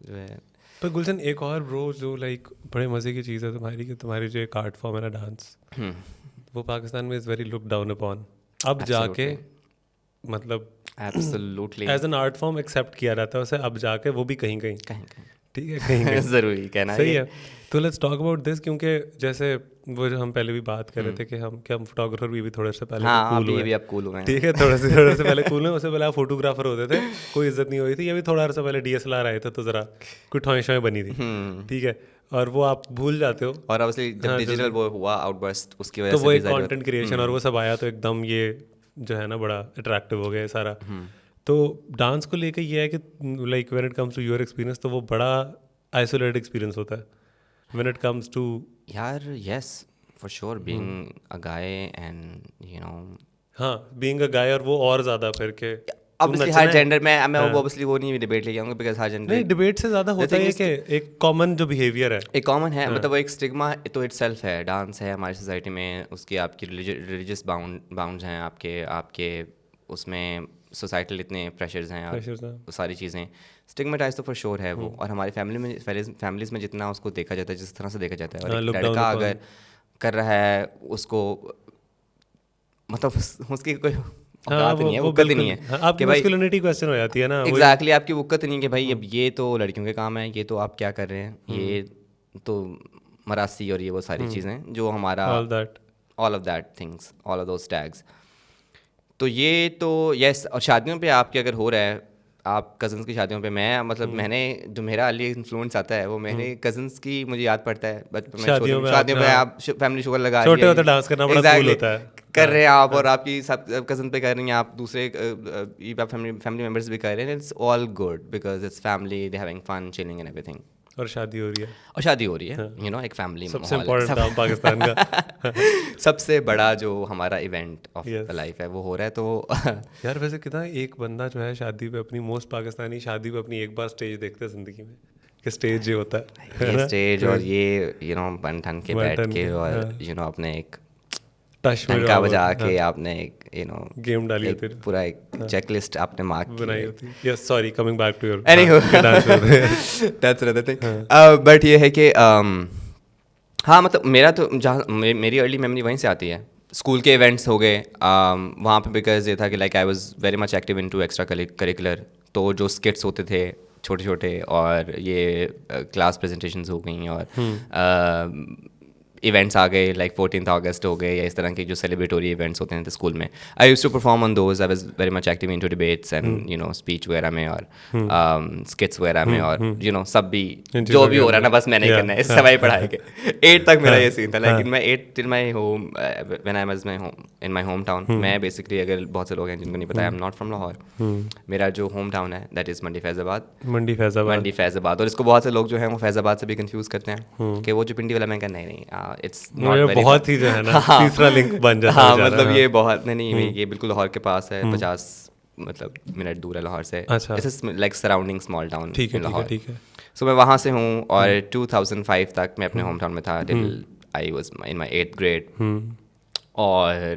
जो है. पर गुलशन एक और ब्रो जो लाइक बड़े मज़े की चीज़ है तुम्हारी जो एक आर्ट फॉर्म है ना, डांस, वो पाकिस्तान में is very look down upon. अब जाके मतलब absolutely as an art form accept किया जाता है उसे, अब जाके वो भी कहीं ठीक है, कहीं ज़रूरी कहना सही है. तो लेट्स टॉक अबाउट दिस, क्योंकि जैसे वो जो हम पहले भी बात कर रहे थे कि हम फोटोग्राफर भी थोड़े से पहले कूल हुए. ठीक है, थोड़े से पहले कूल हैं. उससे पहले आप फोटोग्राफर होते थे, कोई इज्जत नहीं हुई थी. ये भी थोड़ा सा पहले DSLR आए थे तो ज़रा कुछ ठोएं बनी थी. ठीक है, और वो आप भूल जाते हो. और ऑब्वियसली जब डिजिटल वो हुआ आउटबर्स्ट, उसकी वजह से तो वो एक कंटेंट क्रिएशन और वो सब आया, तो एकदम ये जो है ना बड़ा अट्रैक्टिव हो गया सारा. तो डांस को लेकर ये है कि like when it comes to your experience, तो वो बड़ा आइसोलेटेड एक्सपीरियंस होता है व्हेन इट कम्स टू. यार yes for sure, being a guy and हाँ बीइंग अ गाय, और वो और ज़्यादा फिर के ऑब्वियसली हर जेंडर में मैं वो ऑब्वियसली वो नहीं डिबेट लेके आऊँगा बिकॉज हर जेंडर नहीं, डिबेट से ज़्यादा होता है कि एक कॉमन जो बिहेवियर है, एक कॉमन है. मतलब वो एक स्टिग्मा तो इटसेल्फ है. डांस है हमारी सोसाइटी में, उसकी आपकी रिलीजियस बाउंड्स हैं, आपके उसमें सोसाइटल इतने प्रेशर्स हैं और सारी चीज़ें. स्टिग्मेटाइज तो फॉर श्योर है वो, और हमारी फैमिलीज़ में जितना उसको देखा जाता है, जिस तरह से देखा जाता है, और एक लड़का अगर कर रहा है उसको, मतलब उसकी कोई औकात नहीं है, वक़्त ही नहीं है आपकी कि भाई मैस्कुलिनिटी क्वेश्चन हो जाती है ना। एग्जैक्टली आपकी वक़्त नहीं है कि भाई अब ये तो लड़कियों के काम है, ये तो आप क्या कर रहे हैं, ये तो मरासी और ये वो सारी चीज़ें जो हमारा all that, all of that things, all of those tags. तो ये तो यस, और शादियों पे आपके अगर हो रहा है, आप कज़न्स की शादियों पे, मैं मतलब मैंने जो मेरा अली इन्फ्लुएंस आता है वो मेरे कज़न्स की मुझे याद पड़ता है बचपन में, शादियों में शादियों पे हाँ, आप फैमिली शुगर लगा रही छोटे है, होते डांस करना बड़ा कूल होता है। कर रहे हैं आप, और आपकी सब कज़न पे कर रही हैं, आप दूसरे आप फैमिली मेम्बर्स भी कर रहे हैं, it's all good because it's family, they having fun chilling and everything. और शादी हो रही है, और शादी हो रही है, यू नो, एक फैमिली सबसे माहौल है, इम्पोर्टेंट काम पाकिस्तान का। सबसे बड़ा जो हमारा event of Yes. The life है वो हो रहा है। तो यार वैसे कितना एक बंदा जो है शादी पे अपनी, मोस्ट पाकिस्तानी शादी पे अपनी एक बार स्टेज देखते हैं जिंदगी में, कि स्टेज ये होता है ये ना? स्टेज और ये यू नो बन ठन के बैठ बन-ठन के के, और हाँ। यू नो अपने एक टच में जो डंका आप बजा होते हैं, के हाँ, आपने एक यू नो गेम डाली एक होती है, पूरा एक चेकलिस्ट आपने मार्क बनाई की होती है। Yes, sorry, coming back to your Anywho. Dance होते हैं। That's another thing. बट ये है कि हाँ मतलब मेरा तो जहाँ मेरी अर्ली मेमोरी वहीं से आती है, स्कूल के इवेंट्स हो गए वहाँ पे, बिकॉज ये था कि like I was very much active into extra curricular, तो जो स्किट्स होते थे छोटे छोटे, और ये क्लास प्रेजेंटेशंस हो गई, और इवेंट्स आ गए लाइक 14th अगस्त हो गए, या इस तरह के जो सेलिब्रेटरी इवेंट्स होते थे स्कूल में, I used to perform on those, I was very much active into debates and you know speech वगैरह में, और स्किट्स वगैरह में, और यू नो सब भी जो भी हो रहा है ना बस मैंने करना है, इस समय पढ़ाई के 8 तक मेरा ये सीन था, लेकिन मैं 8 till my home, when I was my home in my home town, मैं बेसिकली, अगर बहुत से लोग हैं जिनको नहीं पता, आई एम नॉट फ्रॉम लाहौर, मेरा जो होम टाउन है दैट इज़ मंडी फैज़ाबाद, मंडी फैज़ाबाद, और इसको बहुत से लोग जो हैं वो फैज़ाबाद से भी कंफ्यूज करते हैं कि वो जो पिंडी वाला, मैं कहना नहीं, इट्स नॉट वेरी, बहुत ही जो है ना तीसरा लिंक बन जाता है। हाँ मतलब ये बहुत नहीं, ये बिल्कुल लाहौर के पास है, 50 मतलब मिनट दूर है लाहौर से, अच्छा, it's like surrounding small town in Lahore. ठीक है। सो मैं वहाँ से हूँ, और 2005 तक मैं अपने होम टाउन में था, till I was in my 8th grade, और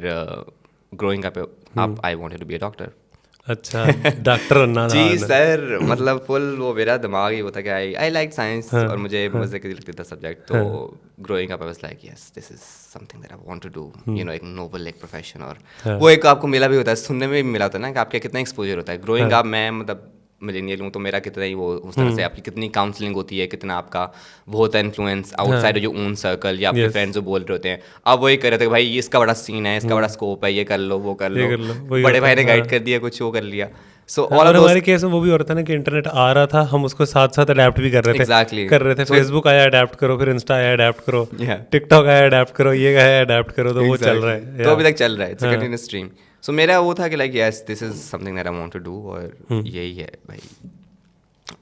growing up I wanted to be a doctor. अच्छा, डॉक्टर बनना था। जी सर, मतलब फुल वो मेरा दिमाग ही वो था कि आई लाइक साइंस, और मुझे मजे की लगती था सब्जेक्ट, तो growing up I was like yes this is something that I want to do, you know, एक नोबल एक प्रोफेशन, और वो एक आपको मिला भी होता है, सुनने में भी मिला होता है ना कि आपका कितना एक्सपोजर होता है ग्रोइंग अप। मैं मतलब मिलेनियल हूँ, तो मेरा कितना ही वो उस तरह से आपकी कितनी काउंसलिंग होती है, कितना आपका वो होता है इन्फ्लुएंस आउटसाइड जो ओन सर्कल, या आपके फ्रेंड्स जो बोल रहे होते हैं, अब वही कर रहे थे कि भाई ये इसका बड़ा सीन है, इसका बड़ा स्कोप है, ये कर लो वो कर लो, बड़े भाई ने गाइड कर दिया, कुछ वो कर लिया। सो और हमारे केस में वो भी हो रहा था ना कि इंटरनेट आ रहा था, हम उसको साथ साथ अडेप्ट भी कर रहे थे। Exactly. कर रहे थे, फेसबुक आया अडेप्ट करो, फिर इंस्टा आया अडेप्ट करो, Yeah. टिकटॉक आया अडेप्ट करो, ये आया अडेप्ट करो, तो वो चल रहा है, तो अभी तक चल रहा है, it's a continuous stream. So मेरा वो था कि like yes this is something that I want to do, और यही है भाई।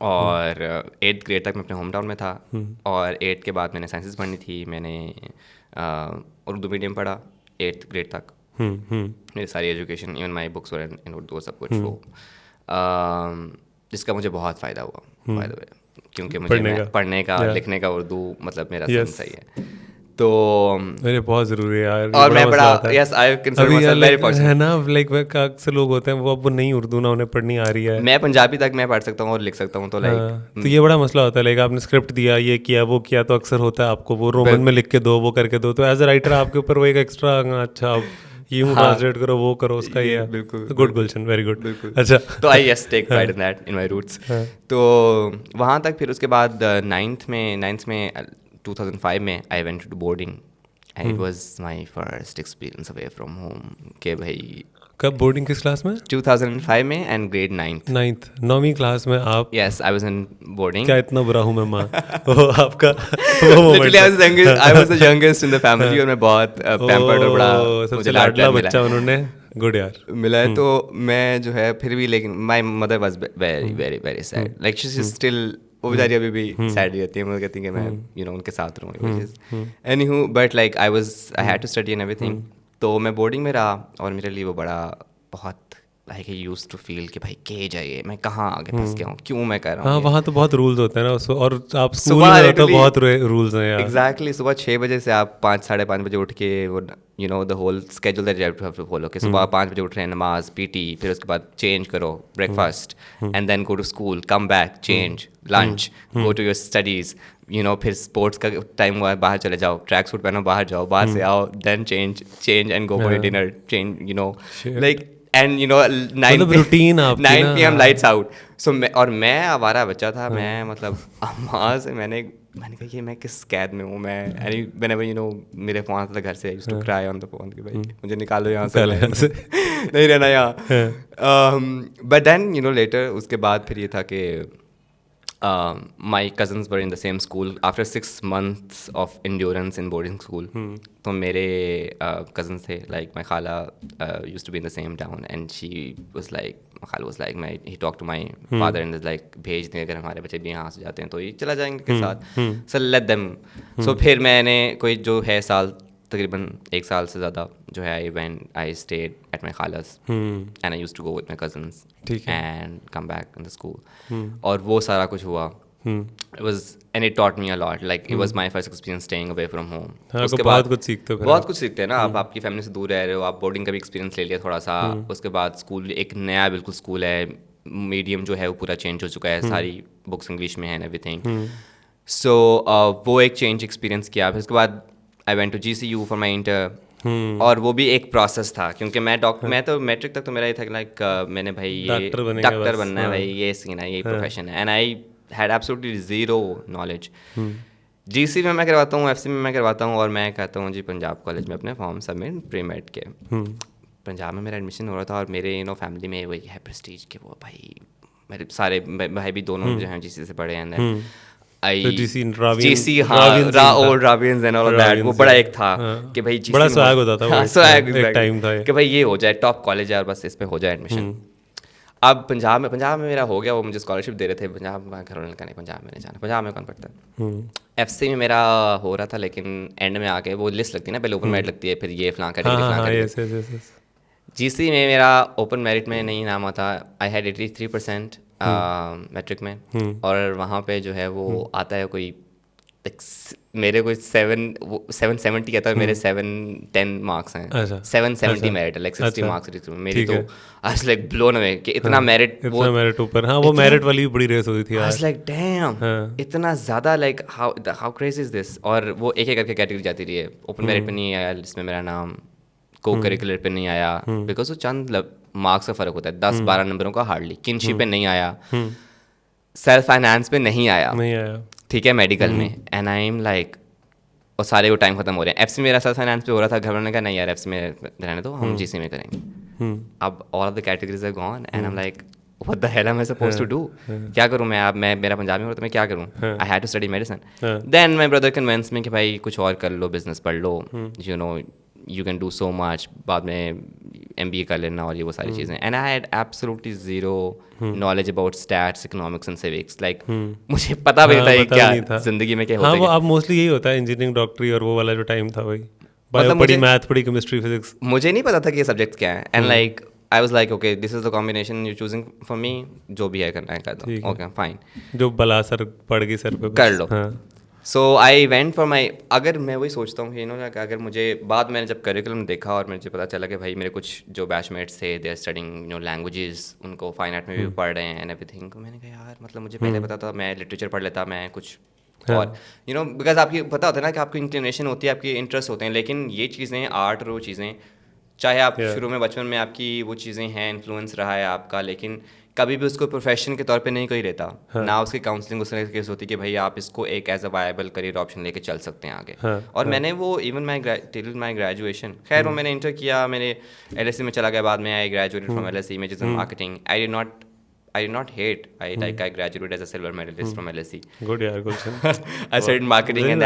और 8th ग्रेड तक मैं अपने होम टाउन में था, और 8th के बाद मैंने साइंसेस पढ़नी थी, मैंने उर्दू मीडियम पढ़ा 8th ग्रेड तक, मेरी सारी एजुकेशन, इवन माई बुक्स वर इन उर्दू, सब कुछ वो, जिसका मुझे बहुत फ़ायदा हुआ बाय द वे, क्योंकि मुझे पढ़ने का लिखने का उर्दू मतलब मेरा सही है, तो मेरे बहुत ज़रूरी है यार। और मैं बड़ा yes I consider my self very fortunate है ना, लाइक अक्सर लोग होते हैं वो अब वो नहीं उर्दू ना उन्हें पढ़नी आ रही है, मैं पंजाबी तक मैं पढ़ सकता हूँ और लिख सकता हूँ, तो लाइक तो ये बड़ा मसला होता है, लाइक आपने स्क्रिप्ट दिया, ये किया वो किया, तो अक्सर होता है आपको वो रोमन में लिख के दो, वो करके दो, तो एज अ राइटर आपके ऊपर वो एक एक्स्ट्रा, अच्छा ये ट्रांसलेट करो, वो करो, उसका ये बिल्कुल गुड गुलशन, वेरी गुड। अच्छा, तो I yes take pride in that in my roots. तो वहाँ तक, फिर उसके बाद 9th में 2005 में I went to boarding, and it was my first experience away from home, के भाई कब बोर्डिंग, किस क्लास में? 2005 में, एंड ग्रेड 9th 9वीं क्लास में आप? Yes I was in boarding. क्या इतना बुरा हूँ मैं माँ? वो आपका वो moment, literally I was the youngest in the family, और मैं बहुत पैम्पर्ड और बड़ा सबसे लाडला बच्चा उन्होंने, गुड यार मिला है। तो मैं जो है फिर भी, लेकिन my mother was very very very sad, like she is still, वो बेचारी अभी भी सैड रहती है, मुझे कहती है कि मैं यू नो उनके साथ रहूँ, anyhow, but like I had to study and everything. तो मैं बोर्डिंग में रहा, और मेरे लिए वो बड़ा बहुत like I used to feel कि भाई केज है ये, मैं कहाँ आगे फंस गया हूँ, क्यों मैं कर रहा हूँ हाँ ये? वहाँ तो बहुत रूल्स होते हैं ना और आप स्कूल सुबह में तो literally- बहुत रूल्स हैं यार। एग्जैक्टली सुबह 6 बजे से आप 5 साढ़े 5 बजे उठ के वो you know the whole schedule that you have to follow कि सुबह 5 बजे उठ रहे हैं, नमाज, पीटी, फिर उसके बाद चेंज करो, breakfast, and then go to school, come back, change, lunch, go to your studies, you know, फिर स्पोर्ट्स का टाइम हुआ है, बाहर चले जाओ, ट्रैक सूट पहनो, बाहर जाओ, बाहर से आओ, then change and go for dinner, change, you know, like and you know 9 मतलब routine आपकी 9 ना, PM हाँ। Lights out. सो मैं आवारा बच्चा था, मैं मतलब वहाँ से मैंने कहा ये मैं किस कैद में हूँ मैं, एनी व्हेनेवर यू नो मेरे फोन आता था घर से, I used to cry on the phone कि भाई मुझे निकालो यहाँ से, निकालो यहाँ से। नहीं रहना यहाँ। But then you know later उसके बाद फिर ये था कि my cousins were in the same school after 6 months of endurance in boarding school. तो मेरे cousins थे, like my khala used to be in the same town, and she was like, my khala was like, he talked to my father and was like, भेज दें अगर हमारे बच्चे भी यहाँ से जाते हैं तो ये चला जाएंगे के साथ, so let them. So फिर मैंने कोई जो है साल तकरीबन 1 साल से ज़्यादा जो है I stayed at my khala's and I used to go with my cousins and come back in the school. और वो सारा कुछ हुआ. It was and it taught me a lot. Like it was my first experience staying away from home. उसके बाद बहुत कुछ सीखते हैं ना आप, आपकी फैमिली से दूर रह रहे हो, आप बोर्डिंग का भी एक्सपीरियंस ले लिया थोड़ा सा. उसके बाद स्कूल एक नया बिल्कुल स्कूल है, मीडियम जो है वो पूरा चेंज हो चुका है, सारी बुक्स इंग्लिश में है एंड एवरीथिंग. सो वो एक चेंज एक्सपीरियंस किया. फिर उसके बाद I went to GCU for my inter. और वो भी एक प्रोसेस था क्योंकि मैं तो मैट्रिक तक तो मेरा ये था लाइक मैंने भाई ये डॉक्टर बनना है भाई, ये सीन है, ये प्रोफेशन है, and I had absolutely zero knowledge. GC में मैं करवाता हूँ, FC में मैं करवाता हूँ, और मैं कहता हूँ जी पंजाब कॉलेज में अपने फॉर्म सबमिट प्री मेड के. पंजाब में मेरा एडमिशन हो रहा था और मेरे यू नो फैमिली में वही है प्रेस्टीज के, वो भाई मेरे सारे भाई भी दोनों जो हैं GC से पढ़े हैं. रावियंस एंड ऑल दैट, वो बड़ा एक था कि भाई GC बड़ा स्वैग होता था, स्वैग एक टाइम था कि भाई ये हो जाए, टॉप कॉलेज है और बस इस पे हो जाए एडमिशन. अब पंजाब में मेरा हो गया, वो मुझे स्कॉलरशिप दे रहे थे. पंजाब में घर वालों ने कहा नहीं पंजाब में नहीं जाना, पंजाब में कौन पढ़ता है. FC में मेरा हो रहा था, लेकिन एंड में आके वो लिस्ट लगती है ना, पहले ओपन मेरिट लगती है, फिर ये फलां कैटेगरी. GC में मेरा ओपन मेरिट में नहीं नाम आता. आई हैड 83% मैट्रिक में, और वहाँ पे जो है वो आता है कोई मेरे कोई 770 आता है, मेरे 710 मार्क्स हैं. 770 मेरिट है, लाइक 60 मार्क्स मेरी. तो आई वाज लाइक ब्लोन अवे कि इतना मेरिट ऊपर. हाँ वो मेरिट वाली बड़ी रेस होती थी. आई वाज लाइक डैम, इतना ज़्यादा, like how crazy is this. और वो एक एक करके कैटेगरी जाती रही है. ओपन मेरिट पे नहीं आया जिसमें मेरा नाम, को करिकुलर पे नहीं आया बिकॉज वो चंद मार्क्स का फ़र्क होता है, 10-12 नंबरों का हार्डली. किनशिप पे नहीं आया, सेल्फ फाइनेंस पे नहीं आया, ठीक है, मेडिकल में. एंड आई एम लाइक, और सारे वो टाइम खत्म हो रहे हैं. FC मेरा सेल्फ फाइनेंस पे हो रहा था, घर वालों ने कहा नहीं यार FC में रहने दो, हम GC में करेंगे. अब all of the categories are gone and I am like what the hell am I supposed to do. क्या करूँ मैं अब, मैं मेरा पंजाबी में हो तो मैं क्या करूँ. I had to study medicine. Then my brother convince me कि भाई कुछ और कर लो, बिजनेस पढ़ लो, you know you can do so much, बाद में MBA कर लेना और ये वो सारी चीज़ें. And I had absolutely zero knowledge about stats, economics and civics. Like मुझे पता भी नहीं था क्या जिंदगी में क्या होता है. हाँ, अब मोस्टली यही होता है, इंजीनियरिंग, डॉक्टरी और वो वाला जो टाइम था वही. मतलब पढ़ी मैथ, पढ़ी केमिस्ट्री, फिजिक्स. मुझे नहीं पता था कि ये सब्जेक्ट क्या है. And like I was like okay this is the combination you choosing for me, जो भी है करना है कर दो, ओके फाइन, जो बला सर पड़ गई सर पे कर लो. सो आई वेंट फॉर माई, अगर मैं वही सोचता हूँ कि अगर मुझे बाद मैंने जब करिकुलम देखा और मुझे पता चला कि भाई मेरे कुछ जो बैचमेट्स थे दे आर स्टडिंग लैंग्वेजेस, उनको फाइन आर्ट में भी पढ़ रहे हैं एंड एवरीथिंग, तो मैंने कहा यार मतलब मुझे पहले पता था, मैं लिटरेचर पढ़ लेता, मैं कुछ और बिकॉज आपकी पता होता है ना कि आपकी इंक्लिनेशन होती है, आपके इंटरेस्ट होते हैं. लेकिन ये चीज़ें आर्ट और वो चीज़ें, चाहे आप शुरू में बचपन में आपकी वो चीज़ें हैं, इन्फ्लुएंस रहा है आपका, लेकिन कभी भी उसको प्रोफेशन के तौर पे नहीं कोई लेता. ना उसकी काउंसलिंग उस तरह की केस होती कि भाई आप इसको एक as a viable career option लेके चल सकते हैं आगे. और मैंने वो इवन टिल माई ग्रेजुएशन, खैर वो मैंने इंटर किया, मैंने LSE में चला गया, बाद में I graduated from LSE images and marketing. I did not hate. I graduated as a silver medalist from LSE. Good yaar, Gulshan. I studied marketing and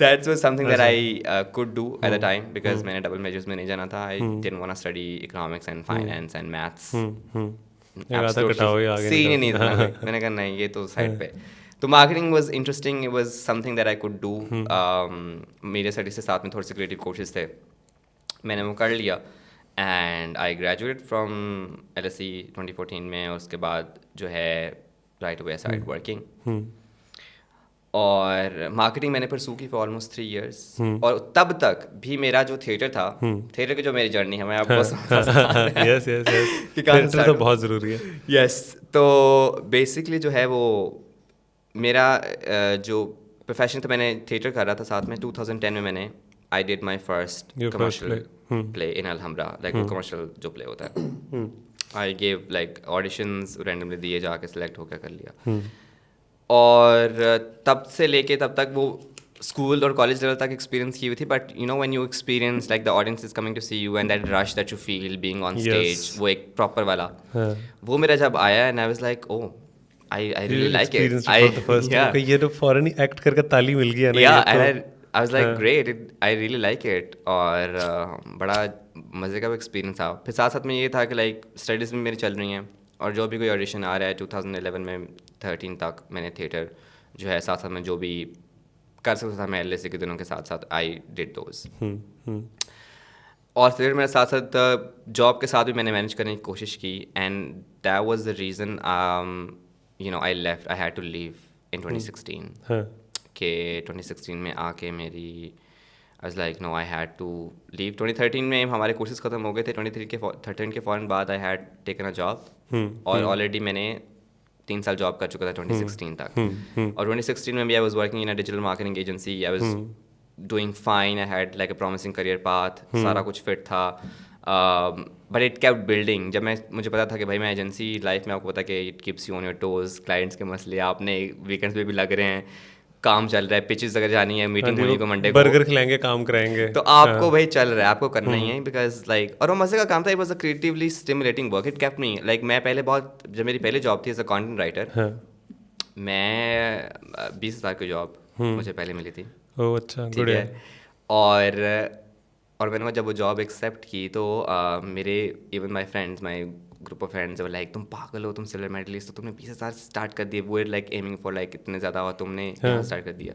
that was something that I could do at the time because मैंने double majors में नहीं जाना था. I didn't want to study economics and finance and maths. Scene ही नहीं था. मैंने कहा नहीं, ये तो साइड पे. तो marketing was interesting, it was something that I could do. Media studies के साथ में थोड़े से क्रिएटिव कोर्सेज थे, मैंने वो कर लिया. And I graduate from LSE 2014 में. उसके बाद जो है right away I started working. और मार्केटिंग मैंने परसू की फॉर ऑलमोस्ट 3 years. और तब तक भी मेरा जो थिएटर था, थिएटर की जो मेरी जर्नी है, मैं आपको यस यस यस, थिएटर तो बहुत ज़रूरी है. यस. तो बेसिकली जो है वो मेरा जो प्रोफेशन था, मैंने थिएटर कर रहा था साथ में. 2010 में मैंने I did my first commercial play in Alhamra. Like वो कमर्शियल जो प्ले होता है, I gave like auditions randomly दिए, जाके सिलेक्ट होकर कर लिया. और तब से लेके तब तक वो स्कूल और कॉलेज लेवल तक एक्सपीरियंस की हुई थी. But you know when you experience like the audience is coming to see you and that rush that you feel being on stage, वो एक प्रॉपर वाला, वो मेरा जब आया and I was like oh I really like it. I ये तो foreign act करके ताली मिल गया ना. या and I was like great, I really like it. और बड़ा मज़े का एक्सपीरियंस था. फिर साथ साथ में ये था कि लाइक स्टडीज़ में मेरी चल रही हैं, और जो भी कोई ऑडिशन आ रहा है 2011 में 13 तक मैंने थिएटर जो है साथ साथ में जो भी कर सकता था, मैं LSE के दिनों के साथ साथ आई डिड दोज. और फिर मेरे साथ साथ जॉब के साथ भी मैंने मैनेज करने की कोशिश की. And that was the reason you know I left, I had to leave in 2016. के 2016 में आके मेरी I was like no I had to leave. 2013 में हमारे कोर्सेज ख़त्म हो गए थे. 13 के फ़ौरन बाद I had taken a job. और ऑलरेडी मैंने 3 साल जॉब कर चुका था 2016 तक. और 2016 में भी I was working in a digital marketing agency. I was doing fine, I had like a promising career path, सारा कुछ फिट था. But it kept building. जब मुझे पता था कि भाई मैं एजेंसी लाइफ में, आपको पता कि it keeps you on your toes, clients के मसले आपने वीकेंड्स पे भी लग रहे हैं, काम चल रहा है, पिचेस अगर जानी है, मीटिंग होनी को मंडे को, बर्गर खिलाएंगे, काम कराएंगे, तो आपको भाई चल रहा है, आपको करना ही है. बिकॉज लाइक और वो मजे का काम था. It was a creatively stimulating work. It kept me like, मैं पहले बहुत, जब मेरी पहली जॉब थी एज अ कंटेंट राइटर, मैं 20,000 की जॉब मुझे पहले मिली थी. ओह अच्छा, ठीक है. और मैंने जब वो जॉब एक्सेप्ट की तो मेरे even my friends, my group of friends were like तुम पागल हो, तुम सिल्वर मेडलिस्ट हो, तुमने 20,000 स्टार्ट कर दिए, वो लाइक एमिंग फॉर लाइक इतने ज़्यादा, और तुमने यहाँ स्टार्ट कर दिया.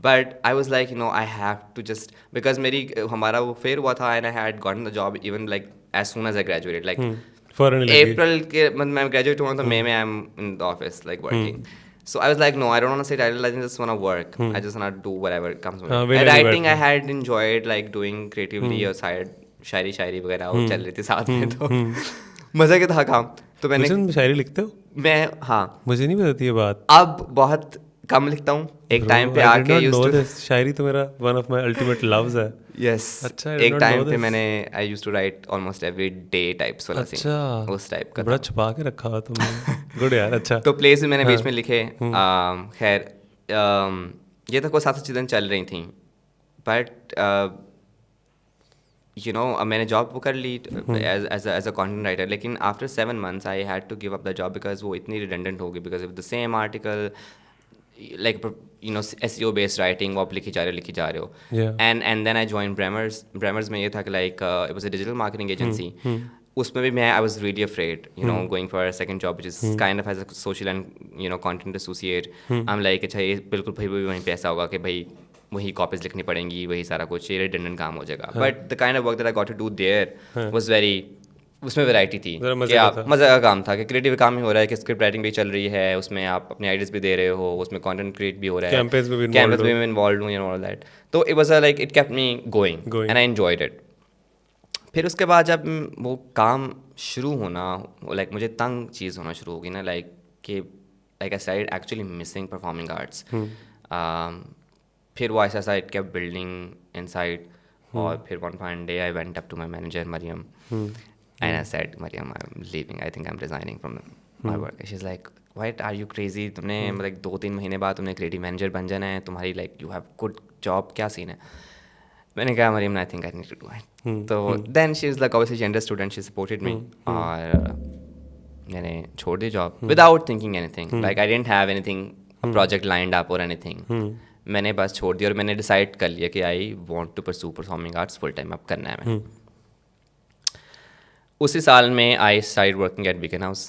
But I was like you know I have to just, because मेरी हमारा वो फेयर हुआ था and I had gotten the job even like as soon as I graduated. Like April के मतलब मैं ग्रेजुएट हुआ तो मई में I am in the office like working. So I was like, no, I don't want to sit idle. I just want to work. I just want to do whatever comes with it. And writing, I had enjoyed like doing creatively or side शायरी वगैरह वो चल रही थी साथ में, तो मज़े के था काम. तो मैंने शायरी लिखते हो? मैं, हाँ, मुझे नहीं पता थी ये बात. अब बहुत कम लिखता हूँ. एक टाइम पे आके शायरी तो मेरा one of my ultimate loves है. यस. अच्छा, एक टाइम पे मैंने I used to write almost every day types वाला सीन. अच्छा, उस टाइप का बड़ा छुपा के रखा हुआ तुमने. गुड यार. अच्छा, तो प्लेस भी मैंने बीच में लिखे. खैर ये तो कोई साथ चीज़ें चल रही थी. बट यू नो मैंने जॉब वो कर ली एज अ कंटेंट राइटर. लेकिन after 7 months I had to give up the job because वो इतनी रिडेंडेंट हो गई. Because of the same article, like you know SEO based writing, वो आप लिखी जा रहे हो. And then I joined Bremers में ये था कि like it was a digital marketing agency. उसमें भी मैं I was really afraid, you know, going for a second job which is kind of as a social and you know content associate. I'm like अच्छा ये बिल्कुल भाई वहीं पे ऐसा होगा कि भाई वही कॉपीज लिखनी पड़ेंगी, वही सारा कुछ, ये रिडंडेंट काम हो जाएगा. But the kind of work that I got to do there was very, उसमें वैरायटी थी कि आप मज़े का काम था कि क्रिएटिव काम ही हो रहा है, कि स्क्रिप्ट राइटिंग भी चल रही है, उसमें आप अपने आइडियाज़ भी दे रहे हो, उसमें कंटेंट क्रिएट भी हो रहा है, कैंपेन्स में भी इन्वॉल्व हूँ, ऑल दैट. तो it was like it kept me going and I enjoyed it. फिर उसके बाद जब वो काम शुरू होना, लाइक मुझे तंग चीज़ होना शुरू होगी ना, लाइक कि like I started actually missing performing arts. फिर वो ऐसा इट केप्ट बिल्डिंग इनसाइड. और फिर one fine day I went up to my manager Mariam. And I said, Mariam, I'm leaving. I think I'm resigning from my work. She's like, what are you crazy? तुमने like 2-3 महीने बाद तुमने creative manager बन जाना है, तुम्हारी like you have good job, क्या scene है? मैंने कहा Maryam, I think I need to do it. तो then she was like, obviously she understood and she supported me. और मैंने छोड़ दी job without thinking anything. Like I didn't have anything, a project lined up or anything. मैंने बस छोड़ दिया और मैंने डिसाइड कर लिया कि I want to pursue performing arts full time. अब करना है मैं. उसी साल में I started working at Beaconhouse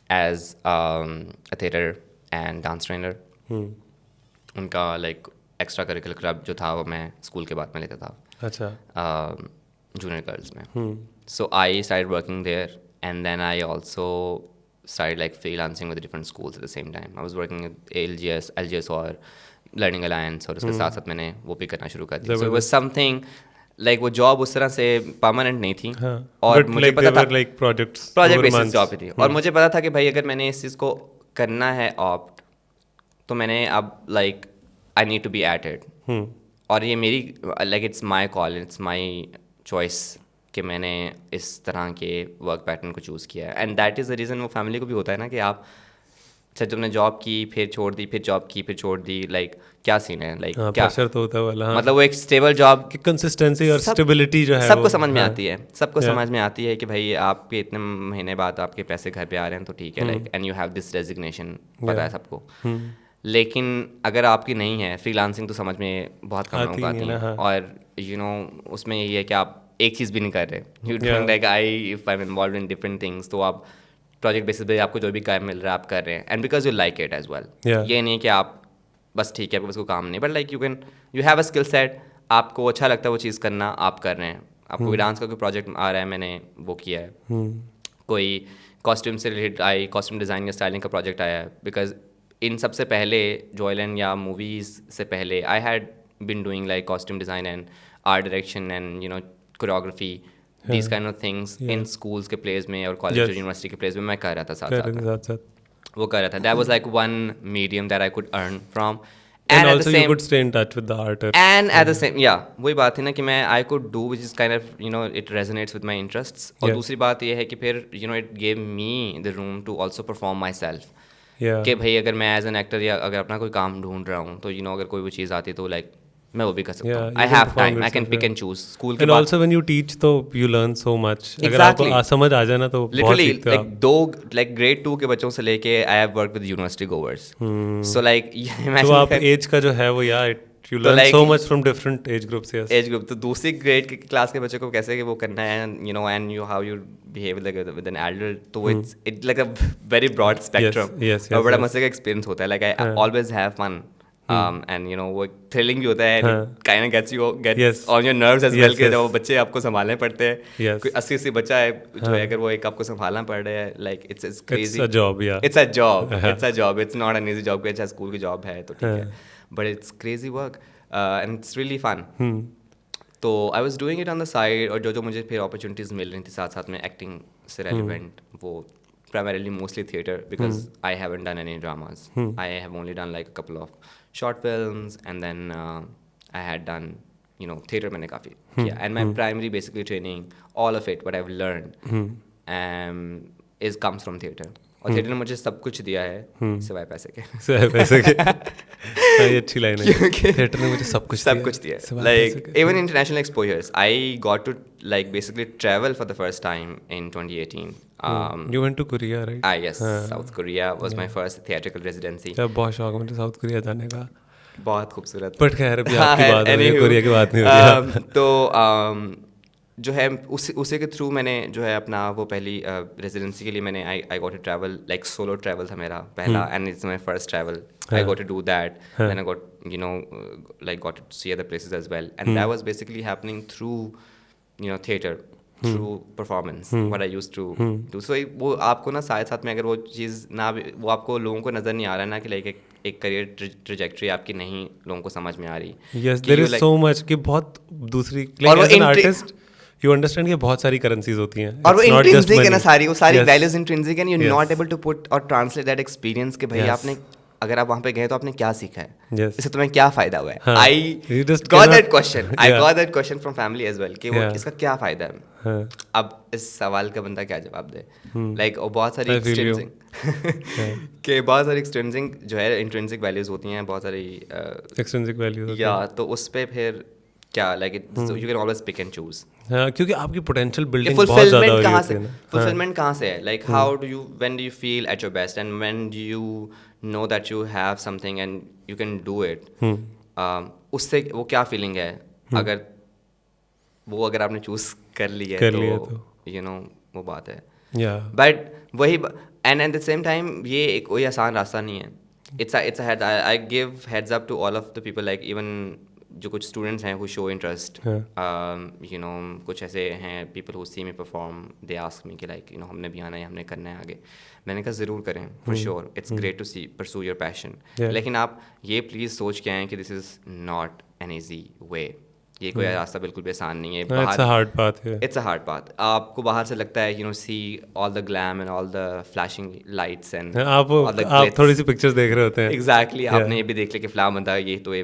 as a theatre and dance trainer. उनका लाइक एक्स्ट्रा करिकुलर क्लब जो था वो मैं स्कूल के बाद में लेता था. अच्छा. जूनियर गर्ल्स में. So I started working there, and then I also started like freelancing with different schools at the same time. I was working with LGS और Learning Alliance, और उसके साथ साथ मैंने वो भी करना शुरू कर दिया. So it was something like वो जॉब उस तरह से परमानेंट नहीं थी. और मुझे पता था like projects, project basis job पे थी, और मुझे पता था कि भाई अगर मैंने इस चीज़ को करना है ऑप्ट, तो मैंने अब like I need to be at it. और ये मेरी like it's my call, it's my choice कि मैंने इस तरह के वर्क पैटर्न को चूज़ किया है. And that is the reason. वो फैमिली को भी होता है ना कि आप अच्छा तुमने जॉब की, फिर छोड़ दी, फिर जॉब की, फिर छोड़ दी, लाइक क्या सीन है, लाइक क्या प्रेशर तो होता है वाला. मतलब वो एक स्टेबल जॉब की कंसिस्टेंसी और स्टेबिलिटी जो है सबको समझ में आती है. सबको समझ में आती है कि भाई आपके इतने महीने बाद आपके पैसे घर पे आ रहे हैं तो ठीक है, like and you have this resignation, पता है सबको. लेकिन अगर आपकी नहीं है, फ्रीलांसिंग तो समझ में बहुत कम लोगों को आती है. और यू नो उसमें ये है कि आप एक चीज़ भी नहीं कर रहे. You doing like if I am involve in different things, तो आप प्रोजेक्ट बेसिस पे आपको जो भी काम मिल रहा है आप कर रहे हैं, and because you like it as well. ये नहीं कि आप बस ठीक है आपको बस को काम नहीं, but like you have a skill set, आपको अच्छा लगता है वो चीज़ करना, आप कर रहे हैं. आपको कोई डांस का कोई प्रोजेक्ट आ रहा है, मैंने वो किया है. कोई कॉस्ट्यूम से रिलेटेड आई, कॉस्ट्यूम डिज़ाइन या स्टाइलिंग का प्रोजेक्ट आया है. बिकॉज इन सबसे पहले जॉयलैंड या मूवीज़ से पहले I had been doing like costume design and art direction and choreography, these kind of things in schools के plays में और college और university के plays में मैं कर रहा था साथ. वो कर रहा था. That was like one medium that I could earn from. And also you could stay in touch with the art. And at the same, वही बात थी ना कि मैं I could do which is kind of it resonates with my interests. और दूसरी बात ये है कि फिर it gave me the room to also perform myself. कि भाई अगर मैं एज एन एक्टर या अगर अपना कोई काम ढूंढ रहा हूँ तो अगर कोई वो चीज़ आती तो लाइक मैं वो भी कर सकता हूँ. I have time, I can pick and choose. School के बाद आल्सो व्हेन यू टीच तो यू लर्न सो मच. अगर आपको समझ आ जाए ना तो लिटरली लाइक दो लाइक ग्रेड 2 के बच्चों से लेके I have work with university goers. So like तो आप एज का जो है वो you learn so much from different age groups. Yes, age group. तो दूसरी ग्रेड की क्लास के बच्चे को कैसे वो करना है, and you how you behave like with an adult, तो it's like a very broad spectrum. Yes. और बड़ा मजे का एक्सपीरियंस होता है. Like I always have fun. And वो थ्रिलिंग भी होता है, kind of gets on your nerves as well. कि जब वो बच्चे आपको संभालने पड़ते हैं, कोई 80 बच्चा है जो है अगर वो एक आपको संभालना पड़ रहा है, like it's crazy. It's a job, yeah. It's a job. It's a job. It's not an easy job. अच्छा स्कूल की जॉब है तो ठीक है. But it's crazy work and it's really fun. तो I was doing it on the side, और जो मुझे फिर opportunities मिल रही थी साथ साथ में एक्टिंग से relevant, वो primarily mostly theatre because I haven't done any dramas. I have only done like a couple of short films, and then I had done theatre मैंने काफ़ी किया. And my primary basically training, all of it what I've learned comes from theatre. और theatre ने मुझे सब कुछ दिया है सिवाय पैसे के. ये अच्छी लाइन है. थिएटर ने मुझे सब कुछ दिया है. Like even international exposures, I got to like basically travel for the first time in 2018. You went to Korea, right? Yes, South Korea was my first theatrical residency. बहुत शौक मुझे साउथ कोरिया जाने का. बहुत खूबसूरत. बट खैर अभी आपकी बात हो रही है, कोरिया की बात नहीं हो रही. तो जो है उसी के थ्रू मैंने जो है अपना वो पहली रेजिडेंसी के लिए मैंने I got to travel, like solo travel था मेरा पहला, and it's my first travel. I got to do that, then I got like got to see other places as well, and that was basically happening through theatre, through performance, what I used to do. So वो आपको ना साथ में अगर वो चीज़ ना वो आपको लोगों को नज़र नहीं आ रहा है ना कि लाइक एक करियर ट्रैजेक्टरी आपकी नहीं लोगों को समझ में आ रही. Yes, there is so much कि बहुत दूसरी like as an artist you understand कि बहुत सारी करेंसीज होती हैं, और वो इंट्रिंसिक है ना सारी वैल्यूज इंट्रिंसिक है, you're not able to put और translate that experience कि भाई आपने अगर आप वहाँ पे गए तो आपने क्या सीखा है, इससे तुम्हें क्या फायदा हुआ है. I got that question from family as well कि वो इसका क्या फायदा है. अब इस सवाल का बंदा क्या जवाब दे. लाइक और बहुत सारी एक्सट्रिंसिक जो है इंट्रिंसिक वैल्यूज होती हैं, बहुत सारी एक्सट्रिंसिक वैल्यूज, या तो उस पे फिर क्या like you can always pick and choose. हाँ, क्योंकि आपकी पोटेंशियल बिल्डिंग बहुत ज़्यादा हो रही है. फुलफिलमेंट कहाँ से है, like how do you when do you feel at your best and when do you know that you have something and you can do it. उससे वो क्या फीलिंग है अगर आपने चूज कर लिया तो वो बात है. बट वही and at the same time ये कोई आसान रास्ता नहीं है. it's a head I give heads up to all of the people, like even जो कुछ स्टूडेंट्स हैं who show interest, you know, कुछ ऐसे हैं people who see me perform, they ask me कि लाइक यू नो हमने भी आना है, हमने करना है आगे। मैंने कहा ज़रूर करें, for sure, it's great to see pursue your passion, लेकिन आप ये प्लीज़ सोच के आएँ कि this is not an easy way, ये कोई रास्ता बिल्कुल भी आसान नहीं है। It's a hard path, it's a hard path. आपको बाहर से लगता है, you know, see all the glam and all the flashing lights and आप थोड़ी सी पिक्चर्स देख रहे होते हैं। एग्जैक्टली, आपने ये भी देख लिया कि फ़लाँ बंदा ये तो ये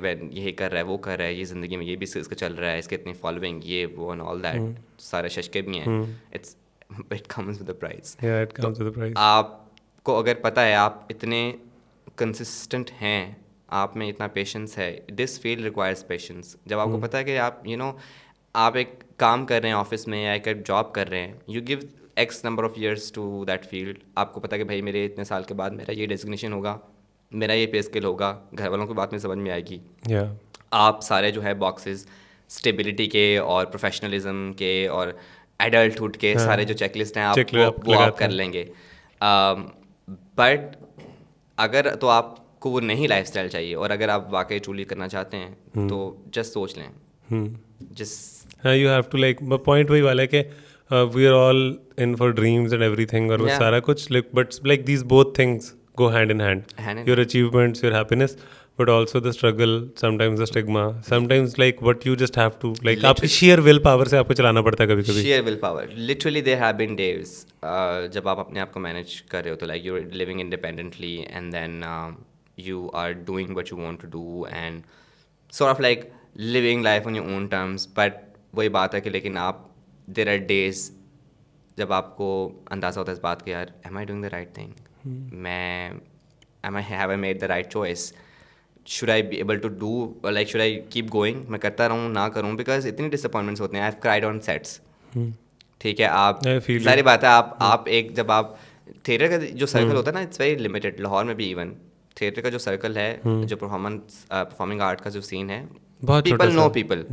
कर रहा है, वो कर रहा है, ये ज़िंदगी में ये भी इसका चल रहा है, इसके इतनी फॉलोइंग, ये वो एंड ऑल दैट, सारे शशके भी हैं। It comes with the price. It comes with the price. आपको अगर पता है आप इतने कंसिस्टेंट हैं, आप में इतना पेशेंस है, दिस फील्ड रिक्वायर्स पेशेंस। जब आपको पता है कि आप यू नो आप एक काम कर रहे हैं ऑफिस में या एक जॉब कर रहे हैं, you give x number of years to that field. आपको पता है कि भाई मेरे इतने साल के बाद मेरा ये डेजिग्नेशन होगा, मेरा ये पे स्केल होगा, घर वालों की बात में समझ में आएगी। आप सारे जो है बॉक्सेस स्टेबिलिटी के और प्रोफेशनलिज्म के और एडल्टहुड के सारे जो चेकलिस्ट हैं वो आप कर लेंगे। बट अगर तो आपको वो नहीं लाइफस्टाइल चाहिए, और अगर आप वाकई ट्रूली करना चाहते हैं तो जस्ट सोच लें, just you have to like, point वही वाला है कि we are all in for dreams and everything, और वो सारा कुछ but like these both things go hand in hand. Your achievements, your happiness, but also the struggle, sometimes the stigma, sometimes like what you just have to like आपकी sheer will power से आपको चलाना पड़ता है कभी-कभी। sheer will power, literally there have been days जब आप अपने आप को manage कर रहे हो, तो like you're living independently and then you are doing what you want to do and sort of like living life on your own terms, but वही बात है कि लेकिन आप there are days जब आपको अंदाज़ा होता है इस बात के, यार am I doing the right thing? have I made the right choice? Should I be able to do, like should I keep going? मैं करता रहूँ ना करूँ, because इतनी disappointments होते हैं। I've cried on sets. ठीक है, आप सारी बात है, आप एक जब आप थिएटर का जो सर्कल होता है ना, इट्स वेरी लिमिटेड। लाहौर में भी इवन थिएटर का जो सर्कल है, जो परफॉर्मिंग आर्ट का जो सीन है, people know people,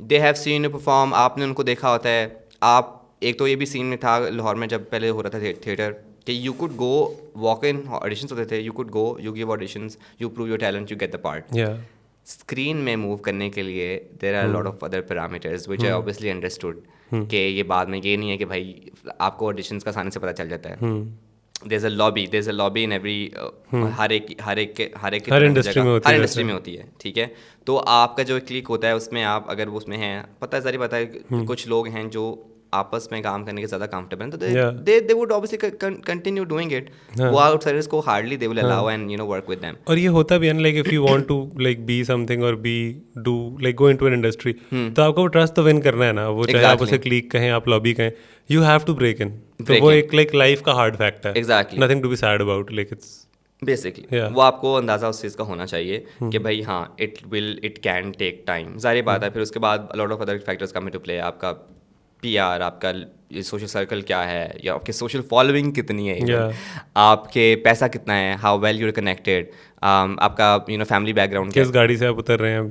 they have seen you perform, आपने उनको देखा होता है। आप एक तो ये भी सीन में था लाहौर में जब पहले हो रहा था थिएटर कि you could go walk in, auditions होते थे, you could go, you give auditions, you prove your talent, you get the part. Screen में मूव करने के लिए there are lot of other parameters which I obviously understood कि ये बाद में ये नहीं है कि भाई आपको ऑडिशंस का आसानी से पता चल जाता है। there's a lobby in every her industry में होती है, ठीक है। तो आपका जो क्लिक होता है उसमें आप अगर वो उसमें हैं, पता है सारी पता है, कुछ लोग हैं जो आपस में काम करने के ज़्यादा कंफर्टेबल हैं, तो they would obviously continue doing it. वो आउटसाइडर्स को hardly they will allow and you know work with them. और ये होता भी है like if you want to like be something और be do like go into an industry, तो आपको वो ट्रस्ट तो विन करना है ना, वो चाहे आप उसे क्लिक कहें, आप लॉबी कहें, you have to break in. तो वो एक लाइक लाइफ का हार्ड फैक्ट है, exactly, nothing to be sad about, like it's basically वो आपको अंदाज़ा उस चीज़ का होना चाहिए कि भाई हाँ इट कैन टेक टाइम। सारी बात है, फिर उसके बाद lot of other factors come into play. आपका पीआर, आपका सोशल सर्कल क्या है, या आपकी सोशल फॉलोइंग कितनी है, आपके पैसा कितना है, how well you are connected, आपका यू नो फैमिली बैकग्राउंड, किस गाड़ी से आप उतर रहे हैं,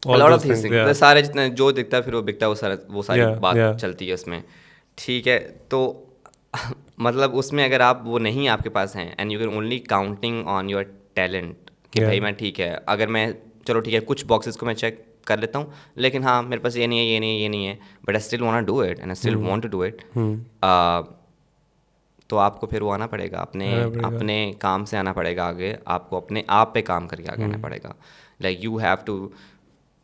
लॉट ऑफ थिंग्स, सारे जितने जो दिखता है फिर वो बिकता है, वो सारी बात चलती है उसमें, ठीक है। तो मतलब उसमें अगर आप वो नहीं आपके पास हैं and you can only counting on your talent कि भाई मैं ठीक है, अगर मैं चलो ठीक है कुछ बॉक्सेस को मैं चेक कर लेता हूँ, लेकिन हाँ मेरे पास ये नहीं है, ये नहीं है, ये नहीं है, but I still want to do it and I still want to do it, तो आपको फिर वो आना पड़ेगा, अपने काम से आना पड़ेगा आगे, आपको अपने आप पे काम करके आगे आना पड़ेगा। Like you have to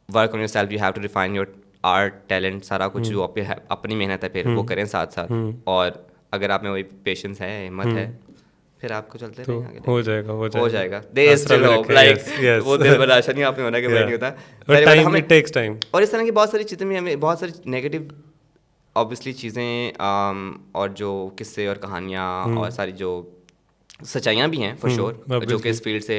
work on yourself, you have to refine your art, talent, सारा कुछ जो अपनी मेहनत है फिर वो करें साथ साथ, और अगर आप में वही पेशेंस है, हिम्मत है, फिर आपको चलते तो रहेंगे, हो जाएगा। There is still hope, like वो दिल बड़ा आशा नहीं आपने होना कि नहीं होता, टाइम, इट टेक्स टाइम। और इस तरह की बहुत सारी चीज़ें में हमें बहुत सारी नेगेटिव ऑब्वियसली चीज़ें और जो किस्से और कहानियाँ और सारी जो सच्चाइयाँ भी हैं फॉर श्योर, जो कि इस फील्ड से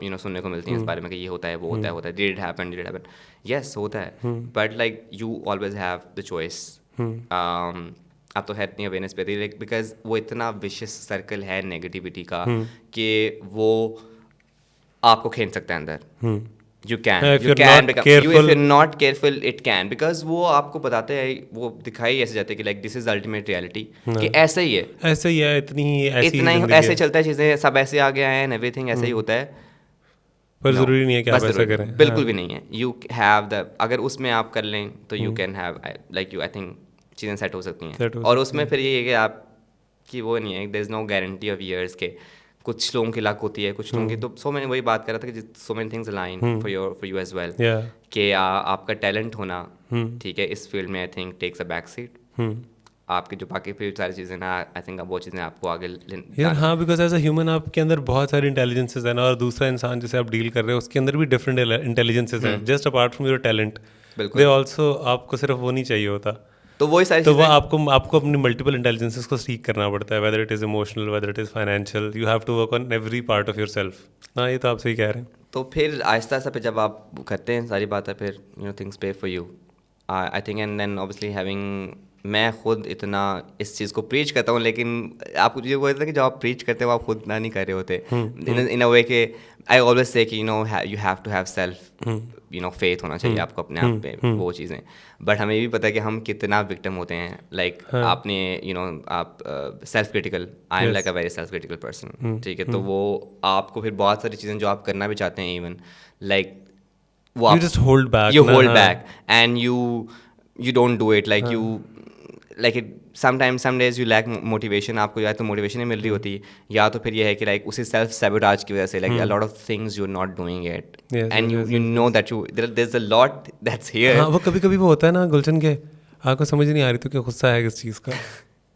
यू नो सुनने को मिलती हैं इस बारे में कि ये होता है, वो होता है, डिड इट हैपन, यस होता है, but like you always have the choice. अब तो है इतनी अवेयरनेस पे थी, बिकॉज वो इतना विशियस सर्कल है नेगेटिविटी का कि वो आपको खींच सकता है अंदर। You can if you're not careful it can, because वो आपको बताते हैं, वो दिखाई ऐसे जाते हैं कि like this is ultimate reality, कि ऐसा ही है, ऐसे ही है, इतना ही ऐसे चलता है, चीज़ें सब ऐसे आ गया है, एवरीथिंग ऐसे ही होता है। पर ज़रूरी नहीं है कि आप ऐसा करें। बिल्कुल भी नहीं है। यू हैव द, अगर उसमें आप कर लें तो you can have like you, I think चीज़ें सेट हो सकती हैं। और उसमें फिर ये है कि आप कि वो नहीं है, there is no guarantee of years के, कुछ लोगों की लक होती है, कुछ लोगों की तो सो मैंने वही बात कर रहा था कि so many things align for you as well, कि आपका टैलेंट होना ठीक है इस फील्ड में I think takes a back seat. आपकी जो बाकी फिर सारी चीज़ें ना, आई थिंक वो चीज़ें आपको आगे यार हाँ, बिकॉज एज अ ह्यूमन आपके अंदर बहुत सारी इंटेलिजेंसेस है ना, और दूसरा इंसान जिसे आप डील कर रहे हो उसके अंदर भी डिफरेंट इंटेलिजेंसेस हैं, just apart from your talent. They also, आपको सिर्फ वो नहीं चाहिए होता, तो वही सारी तो वो चीज़ें आपको अपनी मल्टीपल इंटेलिजेंसेस को सीख करना पड़ता है, whether it is emotional, whether it is financial, you have to work on every part of yourself. हाँ, ये तो आप सही कह रहे हैं। तो फिर आहिस्ता आहिस्ता फिर जब आप करते हैं सारी बातें, फिर you know things pay for you I think, and then obviously having, मैं खुद इतना इस चीज़ को प्रीच करता हूँ, लेकिन आपको ये बोलते हैं कि जब आप प्रीच करते हो आप खुद ना नहीं कर रहे होते, इन अ वे के आई ऑलवेज से कि you have to have self faith होना चाहिए आपको अपने आप पे, वो चीज़ें। बट हमें भी पता है कि हम कितना विक्टिम होते हैं, लाइक आपने आप self critical, I am like a very self critical person, ठीक है, तो वो आपको फिर बहुत सारी चीज़ें जो आप करना भी चाहते हैं even like You just hold back you ना, hold हाँ। back and you don't do it like you like it sometimes some days you lack motivation, आपको या तो मोटिवेशन नहीं मिल रही होती, या तो फिर ये है कि लाइक उसी सेल्फ सैबोटाज की वजह से like a lot of things you're not doing it and you know that there's a lot that's here। हाँ, वो कभी कभी वो होता है ना गुलशन के, आपको समझ नहीं आ रही तो क्या गुस्सा है किस चीज़ का,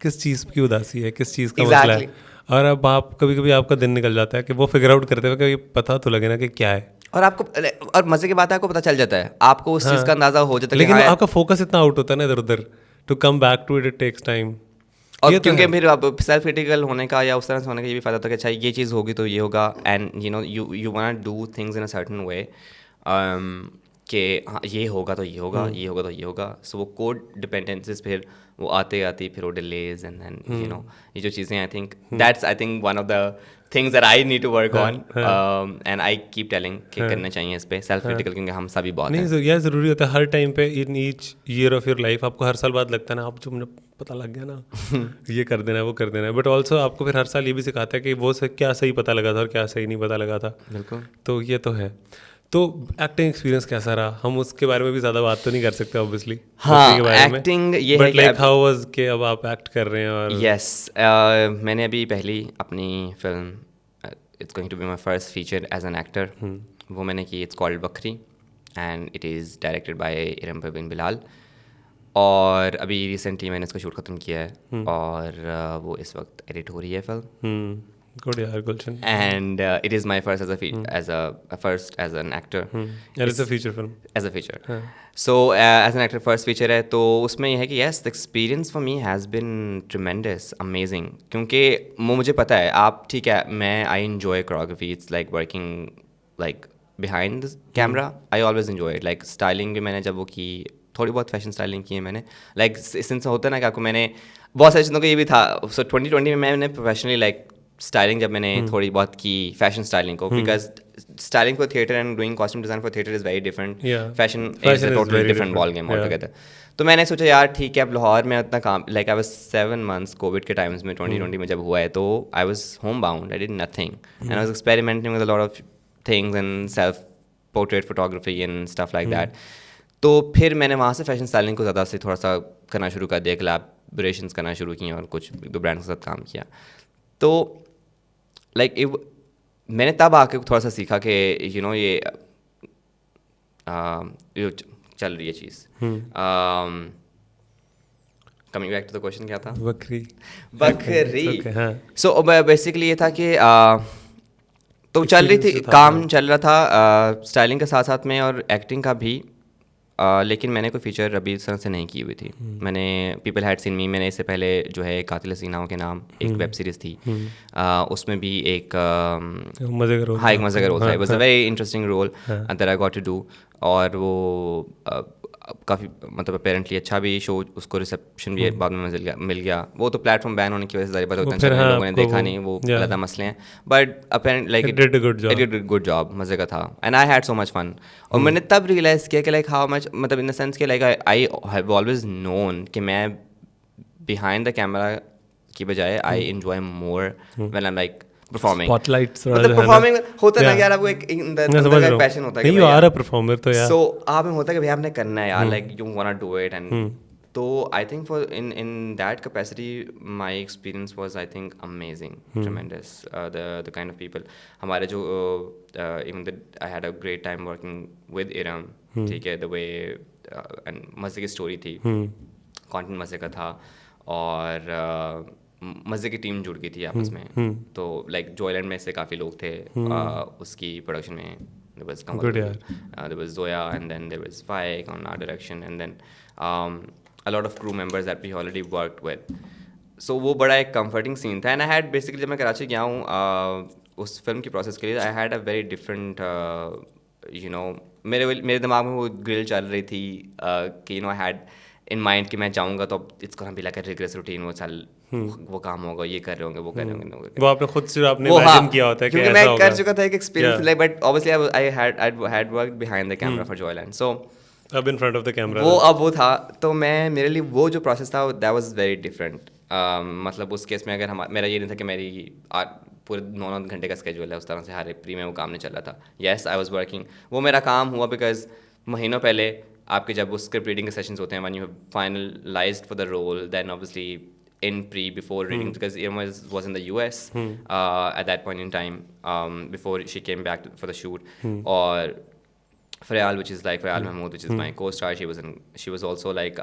किस चीज़ की उदासी है, किस चीज़ का मसला है, और अब आप कभी कभी आपका दिन निकल जाता है कि वो फिगर आउट करते हुए कि पता तो लगे ना कि क्या है, और आपको, और मजे की बात है आपको पता चल जाता है, आपको उस चीज़ का अंदाजा हो जाता है, लेकिन हाँ, आपका फोकस इतना आउट होता है ना इधर उधर, to come back to it it takes time. और क्योंकि फिर आप सेल्फ क्रिटिकल होने का या उस तरह से होने का ये भी फायदा होता है कि अच्छा ये चीज़ होगी तो ये होगा, and you want do things in a certain way कि हाँ ये होगा तो ये होगा, ये होगा तो ये होगा, सो वो कोड डिपेंडेंसीज फिर वो आते आती फिर वो डिलेज एंड देन ये जो चीज़ें I think that's I think one of the things that I need to work on, and I keep telling कि करना चाहिए इस पे सेल्फ क्रिटिकल, क्योंकि हम सभी बहुत नहीं यार, ज़रूरी होता है हर टाइम पे, in each year of your life आपको हर साल बाद लगता है ना, आप जो मुझे पता लग गया ना ये कर देना है वो कर देना है, बट ऑल्सो आपको फिर हर साल ये भी सिखाता है कि वो से क्या सही पता लगा था और क्या सही नहीं पता लगा था। बिल्कुल, तो ये तो है। तो एक्टिंग एक्सपीरियंस कैसा रहा, हम उसके बारे में भी ज़्यादा बात तो नहीं कर सकते ऑब्वियसली, हाँ एक्टिंग ये है बट लाइक हाउ वाज के अब आप एक्ट कर रहे हैं और यस मैंने अभी पहली अपनी film, it's going to be my first feature as an actor, वो मैंने की, it's called Bakri and it is directed by Iram Bin Bilal, और अभी रिसेंटली मैंने इसका शूट ख़त्म किया है और वो इस वक्त एडिट हो रही है फिल्म। गुड यार गुलशन, and it is my first as an actor, and it's a feature film as a feature, so as an actor first feature है, तो उसमें यह है कि yes the experience for me has been tremendous amazing, क्योंकि वो मुझे पता है आप ठीक है मैं I enjoy choreography, it's like working like behind the camera, I always enjoy it, like styling भी मैंने जब वो की, थोड़ी बहुत फैशन स्टाइलिंग की है मैंने, लाइक सिंस होता है ना कि आपको मैंने बहुत सारी चीज़ों का ये भी था, सो 2020 में मैंने प्रोफेशनली लाइक स्टाइलिंग जब मैंने थोड़ी बहुत की फैशन स्टाइलिंग को, because styling for theatre and doing costume design for theatre is very different, fashion is a totally different ball game all together. तो मैंने सोचा यार ठीक है अब लाहौर में उतना काम, like I was 7 months Covid के टाइम्स में 2020 में जब हुआ है, तो I was home bound, I did nothing and I was experimenting with a lot of things and self portrait photography and stuff like that. तो फिर मैंने वहाँ से फैशन स्टाइलिंग को ज़्यादा से थोड़ा सा करना शुरू कर दिया, कोलैबोरेशंस करना शुरू किए और कुछ दो ब्रांड्स के साथ काम किया। तो लाइक मैंने तब आके थोड़ा सा सीखा कि यू नो ये चल रही है चीज़। Coming back to the question, क्या था? बकरी। सो बेसिकली ये था कि तो चल रही थी, काम चल रहा था स्टाइलिंग के साथ साथ में और एक्टिंग का भी, लेकिन मैंने कोई फीचर अभी इस तरह से नहीं की हुई थी। मैंने पीपल हैड सीन मी, मैंने इससे पहले जो है कातिल हसीनाओं के नाम एक वेब सीरीज़ थी, उसमें भी एक मज़ेदार रोल, हाँ एक मज़ेदार रोल था, it was a very interesting role that I got to do, और वो काफ़ी मतलब अपेरेंटली अच्छा भी शो, उसको रिसेप्शन भी बाद में मिल गया। वो तो प्लेटफॉर्म बैन होने की वजह से सारी बात उतना अच्छा लोगों ने देखा नहीं, वो ज़्यादा मसले हैं, but apparent like it did good job, मज़े का था and I had so much fun. और मैंने तब रियलाइज़ किया कि लाइक हाउ मच, मतलब इन द सेंस कि like I have always known कि मैं बिहाइंड द कैमरा की बजाय I enjoy more when I am like, performing. Spotlights मतलब performing होता है ना यार, आपको एक अंदर का पैशन होता है कि you are a performer तो यार. So आप में होता है कि भैया आपने करना है यार, like you wanna do it and तो I think for in that capacity my experience was I think amazing, tremendous. The kind of people हमारे जो even that I had a great time working with Iram, ठीक है, the way and मज़े की story थी, content मज़े का था और मज़े की टीम जुड़ गई थी आपस में. तो लाइक जॉयलैंड में से काफ़ी लोग थे उसकी प्रोडक्शन में. There was Kamal, there was Zoya, and then there was Faik on art direction, and then a lot of crew members that we already worked with. So वो बड़ा एक comforting scene था. And I had basically जब मैं कराची गया हूँ उस film की प्रोसेस के लिए, I had a very different you know, मेरे दिमाग में वो ग्रिल चल रही थी कि I had in mind कि मैं जाऊँगा तो it's gonna be like a rigorous routine. वो चल वो काम होगा, ये कर रहे होंगे, वो कर रहे होंगे. वो आपने खुद से आपने इमेजिन किया होता है कि क्योंकि ऐसा मैं होगा. कर चुका था एक experience like, but obviously I had worked behind the camera for Joyland. So अब in front of the camera वो था. तो मैं मेरे लिए वो जो प्रोसेस था that was very different. मतलब उस केस में अगर मेरा ये नहीं था कि मेरी पूरे 9 घंटे का स्केड्यूल है, उस तरह से हर प्री में वो काम नहीं चल रहा था. Yes I was working. वो मेरा काम हुआ बिकॉज महीनों पहले आपके जब वो स्क्रिप्ट रीडिंग के सेशंस होते हैं, when you have finalised for the role, then obviously in before reading, because Irma was in the US at that point in time, before she came back for the shoot. Or Frayal, which is like Frayal Mahmood, which is my co-star, she was also like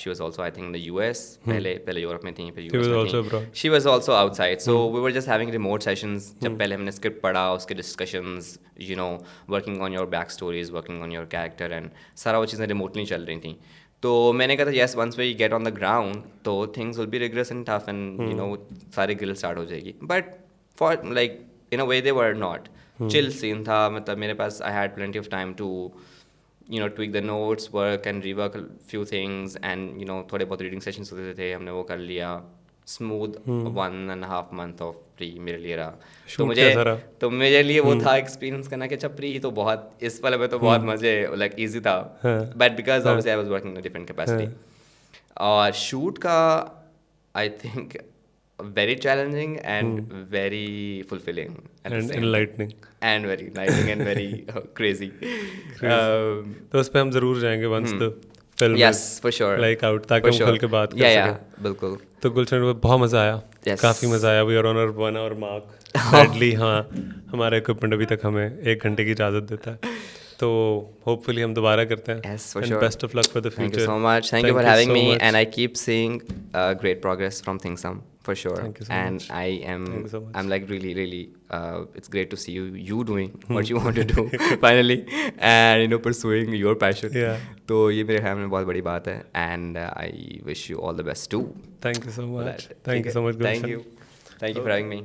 she was also I think in the US. पहले Europe में थी, फिर US में थी. She was also outside. So we were just having remote sessions. जब पहले हमने script पढ़ा, उसके discussions, you know, working on your back stories, working on your character, and सारा वो चीज़ें remotely चल रही थी. तो मैंने कहा था yes, once we get on the ground तो things will be rigorous and tough and you know सारी grill start हो जाएगी. But for like in a way they were not. Chill scene था, मतलब मेरे पास I had plenty of time to you know tweak the notes, work and rework a few things, and you know थोड़े बहुत reading sessions होते थे, हमने वो कर लिया. Smooth 1.5 month of pre मेरे लिए रहा. तो मेरे लिए वो था एक्सपीरियंस करना कि अच्छा प्री तो बहुत इस वाले में तो बहुत मजे लाइक इजी था, but because obviously I was working in a different capacity. और शूट का I think very challenging and very fulfilling and enlightening and very enlightening and very crazy. तो उस पे हम जरूर जाएंगे once the film yes for sure like out, ताकि हम खुल के बात कर सकें. बिल्कुल. तो गुलशन को बहुत मज़ा आया. काफ़ी मज़ा आया. We are on hour 1 hour mark. Sadly हाँ, हमारा इक्विपमेंट अभी तक हमें 1 घंटे की इजाज़त देता है. तो होपफुली हम दोबारा करते हैं. Yes, for and sure. Best of luck for the future. Thank you so much. Thank you for having me. And I keep seeing great progress from Thinksome for sure. Thank you so and much. I'm like really it's great to see you doing what you want to do finally, and you know pursuing your passion. Yeah. तो ये मेरे ख्याल में बहुत बड़ी बात है. And I wish you all the best too. Thank you so much. Thank you so much, Gulshan. Thank you for having me.